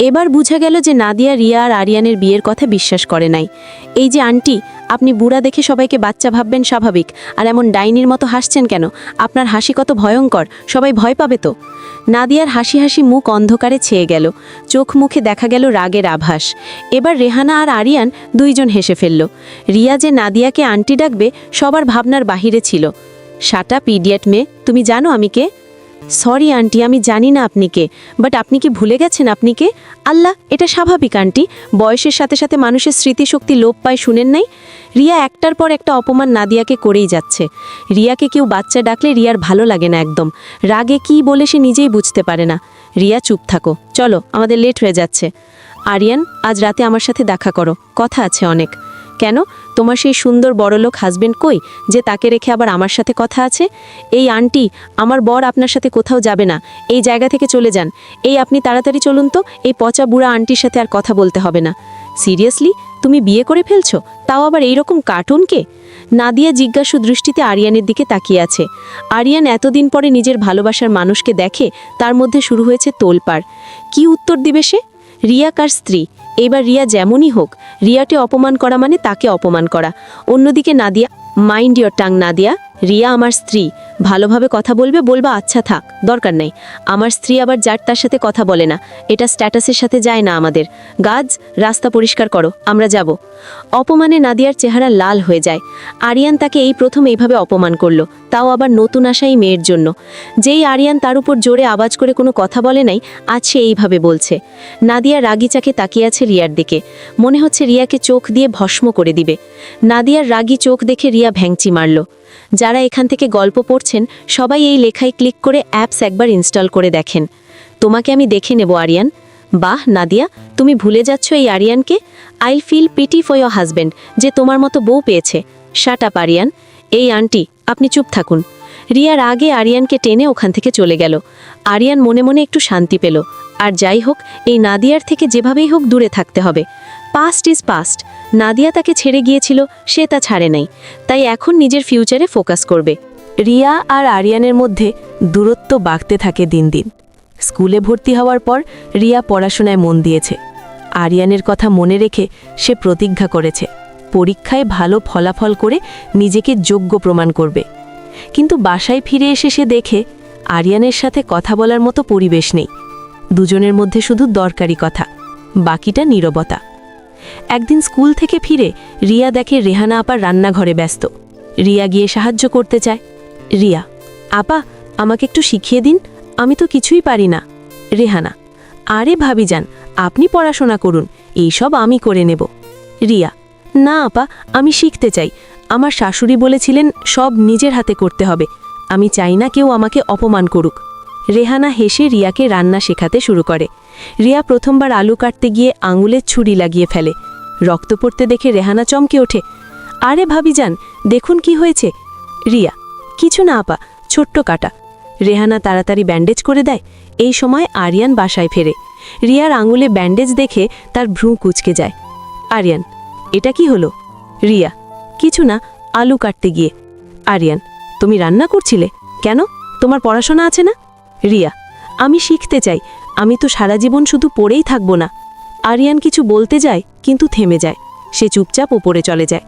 এবার বুঝা গেল যে নাদিয়া রিয়া আর আরিয়ানের বিয়ের কথা বিশ্বাস করে নাই। এই যে আন্টি, আপনি বুড়া দেখে সবাইকে বাচ্চা ভাববেন স্বাভাবিক, আর এমন ডাইনির মতো হাসছেন কেন? আপনার হাসি কত ভয়ঙ্কর, সবাই ভয় পাবে তো। নাদিয়ার হাসি হাসি মুখ অন্ধকারে ছেয়ে গেল। চোখ মুখে দেখা গেল রাগের আভাস। এবার রেহানা আর আরিয়ান দুইজন হেসে ফেলল। রিয়া যে নাদিয়াকে আন্টি ডাকবে সবার ভাবনার বাহিরে ছিল। শাট আপ ইডিয়েট মেয়ে, তুমি জানো আমি কে? সরি আন্টি, আমি জানি না আপনি কে, বাট আপনি কি ভুলে গেছেন আপনি কে? আল্লাহ, এটা স্বাভাবিক আন্টি, বয়সের সাথে সাথে মানুষের স্মৃতিশক্তি লোপ পায়, শুনেন নাই? রিয়া একটার পর একটা অপমান নাদিয়াকে করেই যাচ্ছে। রিয়াকে কেউ বাচ্চা ডাকলে রিয়ার ভালো লাগে না একদম। রাগে কি বলে সে নিজেই বুঝতে পারে না। রিয়া চুপ থাকো, চলো, আমাদের লেট হয়ে যাচ্ছে। আরিয়ান, আজ রাতে আমার সাথে দেখা করো, কথা আছে অনেক। কেন? তোমার সেই সুন্দর বড়লোক হাজবেন্ড কই, যে তাকে রেখে আবার আমার সাথে কথা আছে? এই আন্টি, আমার বর আপনার সাথে কোথাও যাবে না, এই জায়গা থেকে চলে যান। এই আপনি তাড়াতাড়ি চলুন তো, এই পচা বুড়া আন্টির সাথে আর কথা বলতে হবে না। সিরিয়াসলি, তুমি বিয়ে করে ফেলছো, তাও আবার এইরকম কার্টুনকে? নাদিয়া জিজ্ঞাসু দৃষ্টিতে আরিয়ানের দিকে তাকিয়ে আছে। আরিয়ান এতদিন পরে নিজের ভালোবাসার মানুষকে দেখে তার মধ্যে শুরু হয়েছে তোলপাড়। কি উত্তর দিবে সে? রিয়া কার স্ত্রী, এবার রিয়া যেমনই হোক, রিয়াকে অপমান করা মানে তাকে অপমান করা। অন্যদিকে Nadia, mind your tongue Nadia, Riya আমার স্ত্রী, ভালোভাবে কথা বলবে, বলবা আচ্ছা থাক, দরকার নেই। আমার স্ত্রী আবার যার তার সাথে কথা বলে না, এটা স্ট্যাটাসের সাথে যায় না আমাদের। গাজ, রাস্তা পরিষ্কার করো, আমরা যাব। অপমানে নাদিয়ার চেহারা লাল হয়ে যায়। আরিয়ান তাকে এই প্রথম এইভাবে অপমান করলো, তাও আবার নতুন আসা এই মেয়ের জন্য। যেই আরিয়ান তার উপর জোরে আওয়াজ করে কোনো কথা বলে নাই, আজ সে এইভাবে বলছে। নাদিয়া রাগি চাকে তাকিয়ে আছে রিয়ার দিকে, মনে হচ্ছে রিয়াকে চোখ দিয়ে ভস্ম করে দিবে। নাদিয়ার রাগি চোখ দেখে রিয়া ভ্যাংচি মারল। যারা এখান থেকে গল্প পড়ছেন সবাই এই লেখায় ক্লিক করে অ্যাপস একবার ইনস্টল করে দেখেন। তোমাকে আমি দেখে নেব আরিয়ান। বাহ নাদিয়া, তুমি ভুলে যাচ্ছ এই আরিয়ানকে। I feel pity for your husband, যে তোমার মতো বউ পেয়েছে। Shut up Aryan. এই আন্টি, আপনি চুপ থাকুন। রিয়ার আগে আরিয়ানকে টেনে ওখান থেকে চলে গেল। আরিয়ান মনে মনে একটু শান্তি পেল। আর যাই হোক, এই নাদিয়ার থেকে যেভাবেই হোক দূরে থাকতে হবে। Past is past. নাদিয়া তাকে ছেড়ে গিয়েছিল, সে তা ছাড়ে নাই, তাই এখন নিজের ফিউচারে ফোকাস করবে। রিয়া আর আরিয়ানের মধ্যে দূরত্ব বাড়তে থাকে দিন দিন। স্কুলে ভর্তি হওয়ার পর রিয়া পড়াশোনায় মন দিয়েছে। আরিয়ানের কথা মনে রেখে সে প্রতিজ্ঞা করেছে পরীক্ষায় ভালো ফলাফল করে নিজেকে যোগ্য প্রমাণ করবে। কিন্তু বাসায় ফিরে এসে সে দেখে আরিয়ানের সাথে কথা বলার মতো পরিবেশ নেই। দুজনের মধ্যে শুধু দরকারি কথা, বাকিটা নীরবতা। একদিন স্কুল থেকে ফিরে রিয়া দেখে রেহানা আপার রান্নাঘরে ব্যস্ত। রিয়া গিয়ে সাহায্য করতে চায়। রিয়া, আপা, আমাকে একটু শিখিয়ে দিন, আমি তো কিছুই পারি না। রেহানা, আরে ভাবিজান, আপনি পড়াশোনা করুন, এইসব আমি করে নেব। রিয়া, না আপা, আমি শিখতে চাই। আমার শাশুড়ি বলেছিলেন সব নিজের হাতে করতে হবে, আমি চাই না কেউ আমাকে অপমান করুক। রেহানা হেসে রিয়াকে রান্না শেখাতে শুরু করে। রিয়া প্রথমবার আলু কাটতে গিয়ে আঙুলের ছুরি লাগিয়ে ফেলে। রক্ত পড়তে দেখে রেহানা চমকে ওঠে। আরে ভাবিজান, দেখুন কি হয়েছে। রিয়া, কিছু না আপা, ছোট্ট কাটা। রেহানা তাড়াতাড়ি ব্যান্ডেজ করে দেয়। এই সময় আরিয়ান বাসায় ফেরে। রিয়ার আঙুলে ব্যান্ডেজ দেখে তার ভ্রু কুঁচকে যায়। আরিয়ান, এটা কি হলো? রিয়া, কিছু না, আলু কাটতে গিয়ে। আরিয়ান, তুমি রান্না করছিলে কেন? তোমার পড়াশোনা আছে না? রিয়া, আমি শিখতে চাই, আমি তো সারা জীবন শুধু পড়েই থাকবো না। আরিয়ান কিছু বলতে যায় কিন্তু থেমে যায়। সে চুপচাপ ওপরে চলে যায়।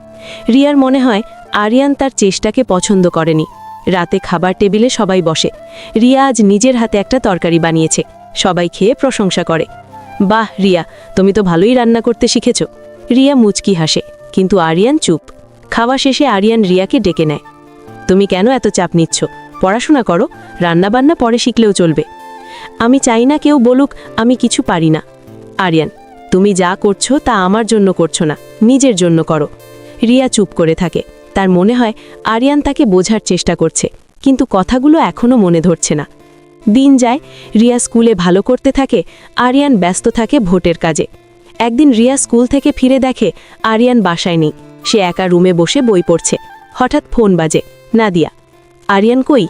রিয়ার মনে হয় আরিয়ান তার চেষ্টাকে পছন্দ করেনি। রাতে খাবার টেবিলে সবাই বসে। রিয়া আজ নিজের হাতে একটা তরকারি বানিয়েছে। সবাই খেয়ে প্রশংসা করে। বাহ রিয়া, তুমি তো ভালোই রান্না করতে শিখেছ। রিয়া মুচকি হাসে, কিন্তু আরিয়ান চুপ। খাওয়া শেষে আরিয়ান রিয়াকে ডেকে নেয়। তুমি কেন এত চাপ নিচ্ছ? পড়াশোনা করো, রান্নাবান্না পরে শিখলেও চলবে। আমি চাই না কেউ বলুক আমি কিছু পারি না। আরিয়ান, তুমি যা করছো তা আমার জন্য করছো না, নিজের জন্য করো। রিয়া চুপ করে থাকে। তার মনে হয় আরিয়ান তাকে বোঝার চেষ্টা করছে, কিন্তু কথাগুলো এখনও মনে ধরছে না। দিন যায়, রিয়া স্কুলে ভালো করতে থাকে, আরিয়ান ব্যস্ত থাকে ভোটের কাজে। একদিন রিয়া স্কুল থেকে ফিরে দেখে আরিয়ান বাসায় নেই। সে একা রুমে বসে বই পড়ছে। হঠাৎ ফোন বাজে। নাদিয়া। আরিয়ান কই?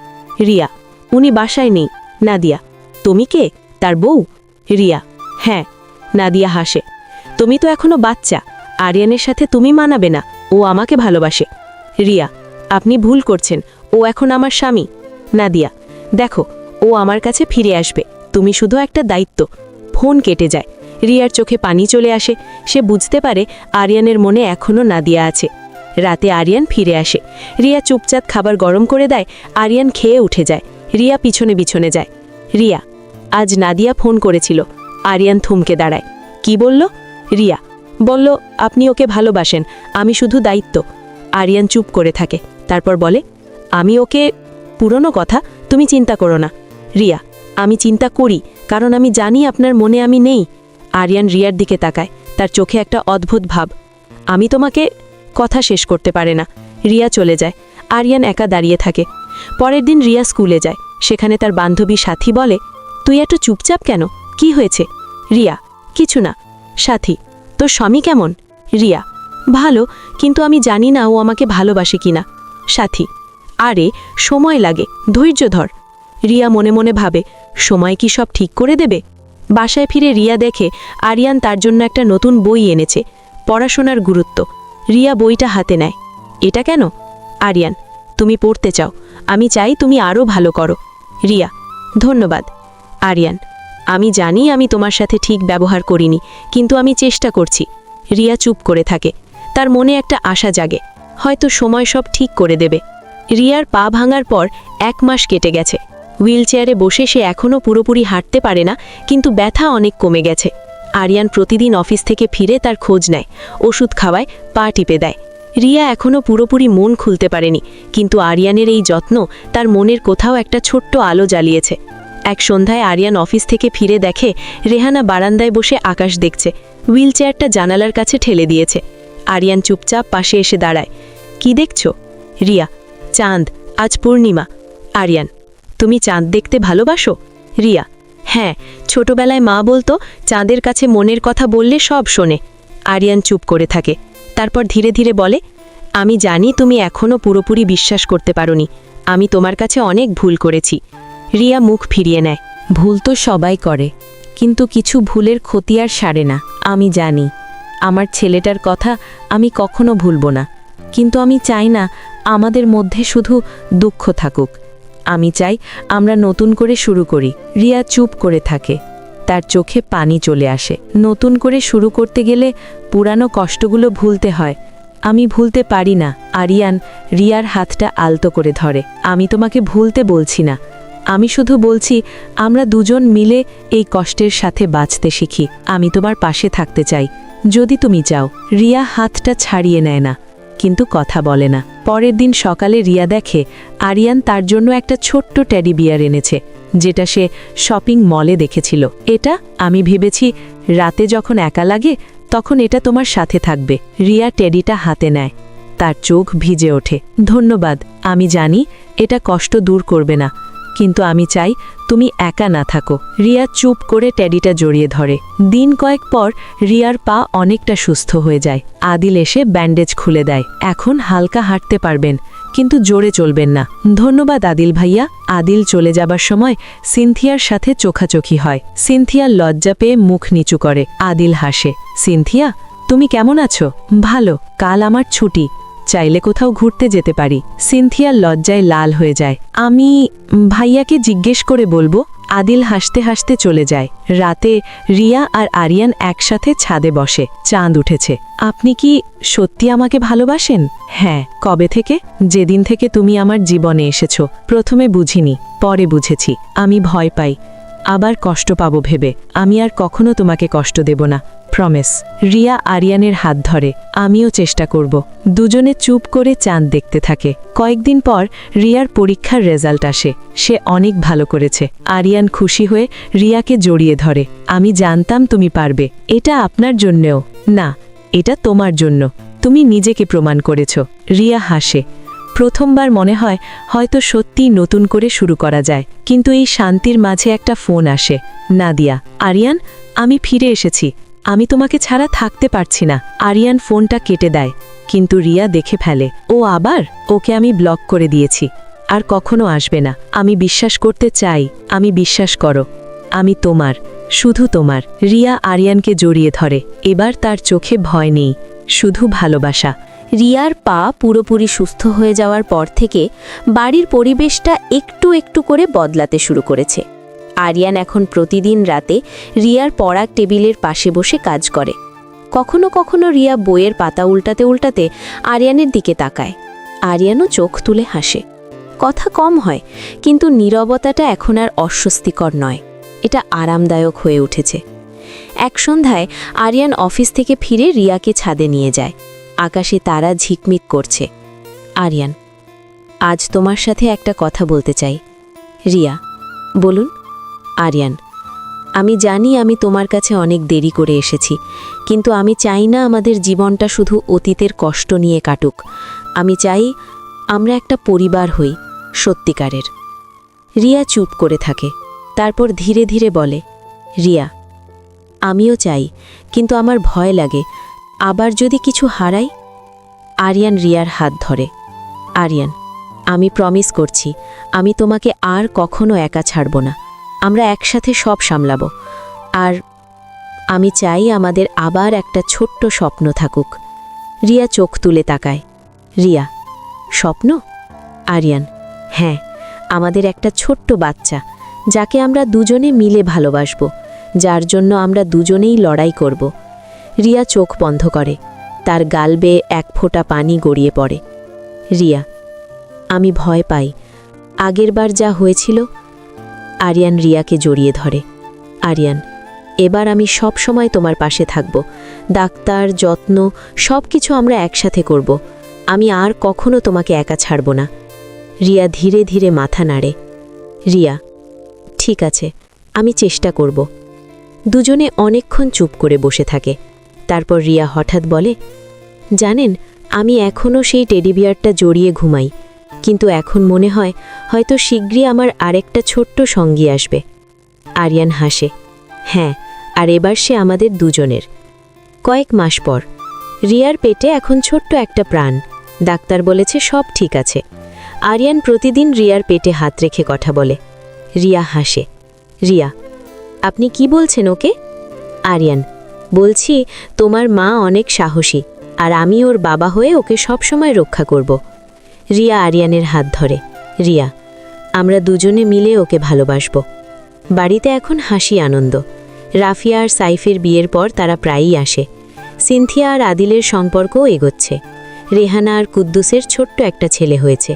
রিয়া। উনি বাসায় নেই। নাদিয়া। তুমি কে? তার বউ? রিয়া। হ্যাঁ। নাদিয়া হাসে। তুমি তো এখনো বাচ্চা, আরিয়ানের সাথে তুমি মানাবে না, ও আমাকে ভালোবাসে। রিয়া। আপনি ভুল করছেন, ও এখন আমার স্বামী। নাদিয়া। দেখো, ও আমার কাছে ফিরে আসবে, তুমি শুধু একটা দায়িত্ব। ফোন কেটে যায়। রিয়ার চোখে পানি চলে আসে। সে বুঝতে পারে আরিয়ানের মনে এখনও নাদিয়া আছে। রাতে আরিয়ান ফিরে আসে। রিয়া চুপচাপ খাবার গরম করে দেয়। আরিয়ান খেয়ে উঠে যায়। রিয়া পিছনে পিছনে যায়। রিয়া। আজ নাদিয়া ফোন করেছিল। আরিয়ান থমকে দাঁড়ায়। কি বলল? রিয়া বলল আপনি ওকে ভালোবাসেন, আমি শুধু দায়িত্ব। আরিয়ান চুপ করে থাকে। তারপর বলে, আমি ওকে। পুরনো কথা, তুমি চিন্তা করো না। রিয়া। আমি চিন্তা করি, কারণ আমি জানি আপনার মনে আমি নেই। আরিয়ান রিয়ার দিকে তাকায়। তার চোখে একটা অদ্ভুত ভাব। আমি তোমাকে। কথা শেষ করতে পারে না। রিয়া চলে যায়। আরিয়ান একা দাঁড়িয়ে থাকে। পরের দিন রিয়া স্কুলে যায়। সেখানে তার বান্ধবী সাথী বলে, তুই এত চুপচাপ কেন? কি হয়েছে? রিয়া। কিছু না। সাথী। তোর স্বামী কেমন? রিয়া। ভালো, কিন্তু আমি জানি না ও আমাকে ভালোবাসে কিনা। সাথী। আরে সময় লাগে, ধৈর্য ধর। রিয়া মনে মনে ভাবে, সময় কি সব ঠিক করে দেবে? বাসায় ফিরে রিয়া দেখে আরিয়ান তার জন্য একটা নতুন বই এনেছে, পড়াশোনার গুরুত্ব। রিয়া বইটা হাতে নেয়। এটা কেন? আরিয়ান। তুমি পড়তে চাও, আমি চাই তুমি আরও ভালো করো। রিয়া। ধন্যবাদ। আরিয়ান। আমি জানি আমি তোমার সাথে ঠিক ব্যবহার করিনি, কিন্তু আমি চেষ্টা করছি। রিয়া চুপ করে থাকে। তার মনে একটা আশা জাগে, হয়তো সময় সব ঠিক করে দেবে। রিয়ার পা ভাঙার পর 1 মাস কেটে গেছে। হুইলচেয়ারে বসে সে এখনও পুরোপুরি হাঁটতে পারে না, কিন্তু ব্যথা অনেক কমে গেছে। আরিয়ান প্রতিদিন অফিস থেকে ফিরে তার খোঁজ নেয়, ওষুধ খাওয়ায়, পা টিপে দেয়। রিয়া এখনও পুরোপুরি মন খুলতে পারেনি, কিন্তু আরিয়ানের এই যত্ন তার মনের কোথাও একটা ছোট্ট আলো জ্বালিয়েছে। এক সন্ধ্যায় আরিয়ান অফিস থেকে ফিরে দেখে রেহানা বারান্দায় বসে আকাশ দেখছে। হুইলচেয়ারটা জানালার কাছে ঠেলে দিয়েছে। আরিয়ান চুপচাপ পাশে এসে দাঁড়ায়। কি দেখছো? রিয়া। চাঁদ, আজ পূর্ণিমা। আরিয়ান। তুমি চাঁদ দেখতে ভালোবাসো? রিয়া। হ্যাঁ, ছোটবেলায় মা বলতো চাঁদের কাছে মনের কথা বললে সব শোনে। আরিয়ান চুপ করে থাকে। তারপর ধীরে ধীরে বলে, আমি জানি তুমি এখনও পুরোপুরি বিশ্বাস করতে পারোনি। আমি তোমার কাছে অনেক ভুল করেছি। রিয়া মুখ ফিরিয়ে নেয়। ভুল তো সবাই করে, কিন্তু কিছু ভুলের ক্ষতি আর সারে না। আমি জানি আমার ছেলেটার কথা আমি কখনো ভুলব না, কিন্তু আমি চাই না আমাদের মধ্যে শুধু দুঃখ থাকুক। আমি চাই আমরা নতুন করে শুরু করি। রিয়া চুপ করে থাকে। তার চোখে পানি চলে আসে। নতুন করে শুরু করতে গেলে পুরানো কষ্টগুলো ভুলতে হয়। আমি ভুলতে পারি না। আরিয়ান রিয়ার হাতটা আলতো করে ধরে। আমি তোমাকে ভুলতে বলছি না, আমি শুধু বলছি আমরা দুজন মিলে এই কষ্টের সাথে বাঁচতে শিখি। আমি তোমার পাশে থাকতে চাই, যদি তুমি চাও। রিয়া হাতটা ছাড়িয়ে নেয় না, কিন্তু কথা বলে না। পরের দিন সকালে রিয়া দেখে আরিয়ান তার জন্য একটা ছোট্ট টেডি বিয়ার এনেছে, যেটা সে শপিং মলে দেখেছিল। এটা আমি ভেবেছি রাতে যখন একা লাগে তখন এটা তোমার সাথে থাকবে। রিয়া টেডিটা হাতে নেয়। তার চোখ ভিজে ওঠে। ধন্যবাদ। আমি জানি এটা কষ্ট দূর করবে না, কিন্তু আমি চাই তুমি একা না থাকো। রিয়া চুপ করে টেডিটা জড়িয়ে ধরে। দিন কয়েক পর রিয়ার পা অনেকটা সুস্থ হয়ে যায়। আদিল এসে ব্যান্ডেজ খুলে দেয়। এখন হালকা হাঁটতে পারবেন, কিন্তু জোরে চলবেন না। ধন্যবাদ আদিল ভাইয়া। আদিল চলে যাবার সময় সিনথিয়ার সাথে চোখাচোখি হয়। সিনথিয়া লজ্জা পেয়ে মুখ নিচু করে। আদিল হাসে। সিনথিয়া, তুমি কেমন আছো? ভালো। কাল আমার ছুটি, চাইলে কোথাও ঘুরতে যেতে পারি। সিনথিয়া লজ্জায় লাল হয়ে যায়। আমি ভাইয়াকে জিজ্ঞেস করে বলবো। আদিল হাসতে হাসতে চলে যায়। রাতে রিয়া আর আরিয়ান একসাথে ছাদে বসে। চাঁদ উঠেছে। আপনি কি সত্যি আমাকে ভালোবাসেন? হ্যাঁ। কবে থেকে? যেদিন থেকে তুমি আমার জীবনে এসেছো। প্রথমে বুঝিনি, পরে বুঝেছি। আমি ভয় পাই, আবার কষ্ট পাবো ভেবে। আমি আর কখনো তোমাকে কষ্ট দেব না, প্রমিস। রিয়া আরিয়ানের হাত ধরে। আমিও চেষ্টা করব। দুজনে চুপ করে চাঁদ দেখতে থাকে। কয়েকদিন পর রিয়ার পরীক্ষার রেজাল্ট আসে। সে অনেক ভালো করেছে। আরিয়ান খুশি হয়ে রিয়াকে জড়িয়ে ধরে। আমি জানতাম তুমি পারবে। এটা আপনার জন্যও না, এটা তোমার জন্য। তুমি নিজেকে প্রমাণ করেছ। রিয়া হাসে। প্রথমবার মনে হয় হয়তো সত্যিই নতুন করে শুরু করা যায়। কিন্তু এই শান্তির মাঝে একটা ফোন আসে। নাদিয়া। আরিয়ান, আমি ফিরে এসেছি। আমি তোমাকে ছাড়া থাকতে পারছি না। আরিয়ান ফোনটা কেটে দেয়, কিন্তু রিয়া দেখে ফেলে। ও আবার? ওকে আমি ব্লক করে দিয়েছি, আর কখনো আসবে না। আমি বিশ্বাস করতে চাই। আমি বিশ্বাস করো। আমি তোমার, শুধু তোমার। রিয়া আরিয়ানকে জড়িয়ে ধরে। এবার তার চোখে ভয় নেই, শুধু ভালোবাসা। রিয়ার পা পুরোপুরি সুস্থ হয়ে যাওয়ার পর থেকে বাড়ির পরিবেশটা একটু একটু করে বদলাতে শুরু করেছে। আরিয়ান এখন প্রতিদিন রাতে রিয়ার পড়ার টেবিলের পাশে বসে কাজ করে। কখনো কখনো রিয়া বইয়ের পাতা উল্টাতে উল্টাতে আরিয়ানের দিকে তাকায়। আরিয়ানও চোখ তুলে হাসে। কথা কম হয়, কিন্তু নীরবতাটা এখন আর অস্বস্তিকর নয়, এটা আরামদায়ক হয়ে উঠেছে। এক সন্ধ্যায় আরিয়ান অফিস থেকে ফিরে রিয়াকে ছাদে নিয়ে যায়। আকাশে তারা ঝিকমিক করছে। আরিয়ান, আজ তোমার সাথে একটা কথা বলতে চাই। রিয়া, বলুন। আরিয়ান, আমি জানি আমি তোমার কাছে অনেক দেরি করে এসেছি, কিন্তু আমি চাই না আমাদের জীবনটা শুধু অতীতের কষ্ট নিয়ে কাটুক। আমি চাই আমরা একটা পরিবার হই, সত্যিকারের। রিয়া চুপ করে থাকে, তারপর ধীরে ধীরে বলে, রিয়া, আমিও চাই, কিন্তু আমার ভয় লাগে আবার যদি কিছু হারাই। আরিয়ান রিয়ার হাত ধরে। আরিয়ান, আমি প্রমিস করছি, আমি তোমাকে আর কখনো একা ছাড়ব না। আমরা একসাথে সব সামলাবো। আর আমি চাই আমাদের আবার একটা ছোট্ট স্বপ্ন থাকুক। রিয়া চোখ তুলে তাকায়। রিয়া, স্বপ্ন? আরিয়ান, হ্যাঁ, আমাদের একটা ছোট্ট বাচ্চা, যাকে আমরা দুজনে মিলে ভালোবাসবো, যার জন্য আমরা দুজনেই লড়াই করব। রিয়া চোখ বন্ধ করে। তার গাল বেয়ে এক ফোঁটা পানি গড়িয়ে পড়ে। রিয়া, আমি ভয় পাই, আগেরবার যা হয়েছিল। আরিয়ান রিয়াকে জড়িয়ে ধরে। আরিয়ান, এবার আমি সব সময় তোমার পাশে থাকব। ডাক্তার, যত্ন, সব কিছু আমরা একসাথে করব। আমি আর কখনো তোমাকে একা ছাড়ব না। রিয়া ধীরে ধীরে মাথা নাড়ে। রিয়া, ঠিক আছে, আমি চেষ্টা করব। দুজনে অনেকক্ষণ চুপ করে বসে থাকে। তারপর রিয়া হঠাৎ বলে, জানেন, আমি এখনও সেই টেডি বিয়ারটা জড়িয়ে ঘুমাই, কিন্তু এখন মনে হয় হয়তো শীঘ্রই আমার আরেকটা ছোট্ট সঙ্গী আসবে। আরিয়ান হাসে। হ্যাঁ, আর এবার সে আমাদের দুজনের। কয়েক মাস পর রিয়ার পেটে এখন ছোট্ট একটা প্রাণ। ডাক্তার বলেছে সব ঠিক আছে। আরিয়ান প্রতিদিন রিয়ার পেটে হাত রেখে কথা বলে। রিয়া হাসে। রিয়া, আপনি কি বলছেন ওকে? আরিয়ান, বলছি তোমার মা অনেক সাহসী, আর আমি ওর বাবা হয়ে ওকে সবসময় রক্ষা করব। রিয়া আরিয়ানের হাত ধরে। রিয়া, আমরা দুজনে মিলে ওকে ভালোবাসব। বাড়িতে এখন হাসি আনন্দ। রাফিয়া আর সাইফের বিয়ের পর তারা প্রায়ই আসে। সিনথিয়া আর আদিলের সম্পর্কও এগোচ্ছে। রেহানা আর কুদ্দুসের ছোট্ট একটা ছেলে হয়েছে।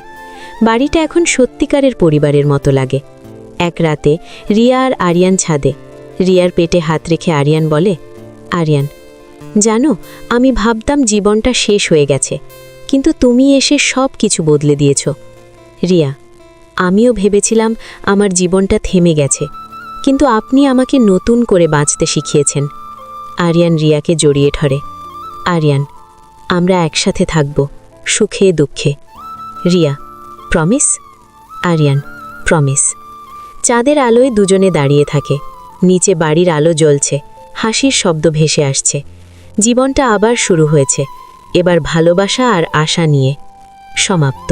বাড়িটা এখন সত্যিকারের পরিবারের মতো লাগে। এক রাতে রিয়া আর আরিয়ান ছাদে। রিয়ার পেটে হাত রেখে আরিয়ান বলে, আরিয়ান, জানো, আমি ভাবতাম জীবনটা শেষ হয়ে গেছে, কিন্তু তুমি এসে সব কিছু বদলে দিয়েছ। রিয়া, আমিও ভেবেছিলাম আমার জীবনটা থেমে গেছে, কিন্তু আপনি আমাকে নতুন করে বাঁচতে শিখিয়েছেন। আরিয়ান রিয়াকে জড়িয়ে ধরে। আরিয়ান, আমরা একসাথে থাকব, সুখে দুঃখে। রিয়া, প্রমিস? আরিয়ান, প্রমিস। চাঁদের আলোয় দুজনে দাঁড়িয়ে থাকে। নিচে বাড়ির আলো জ্বলছে, হাসির শব্দ ভেসে আসছে। জীবনটা আবার শুরু হয়েছে, এবার ভালোবাসা আর আশা নিয়ে। সমাপ্ত।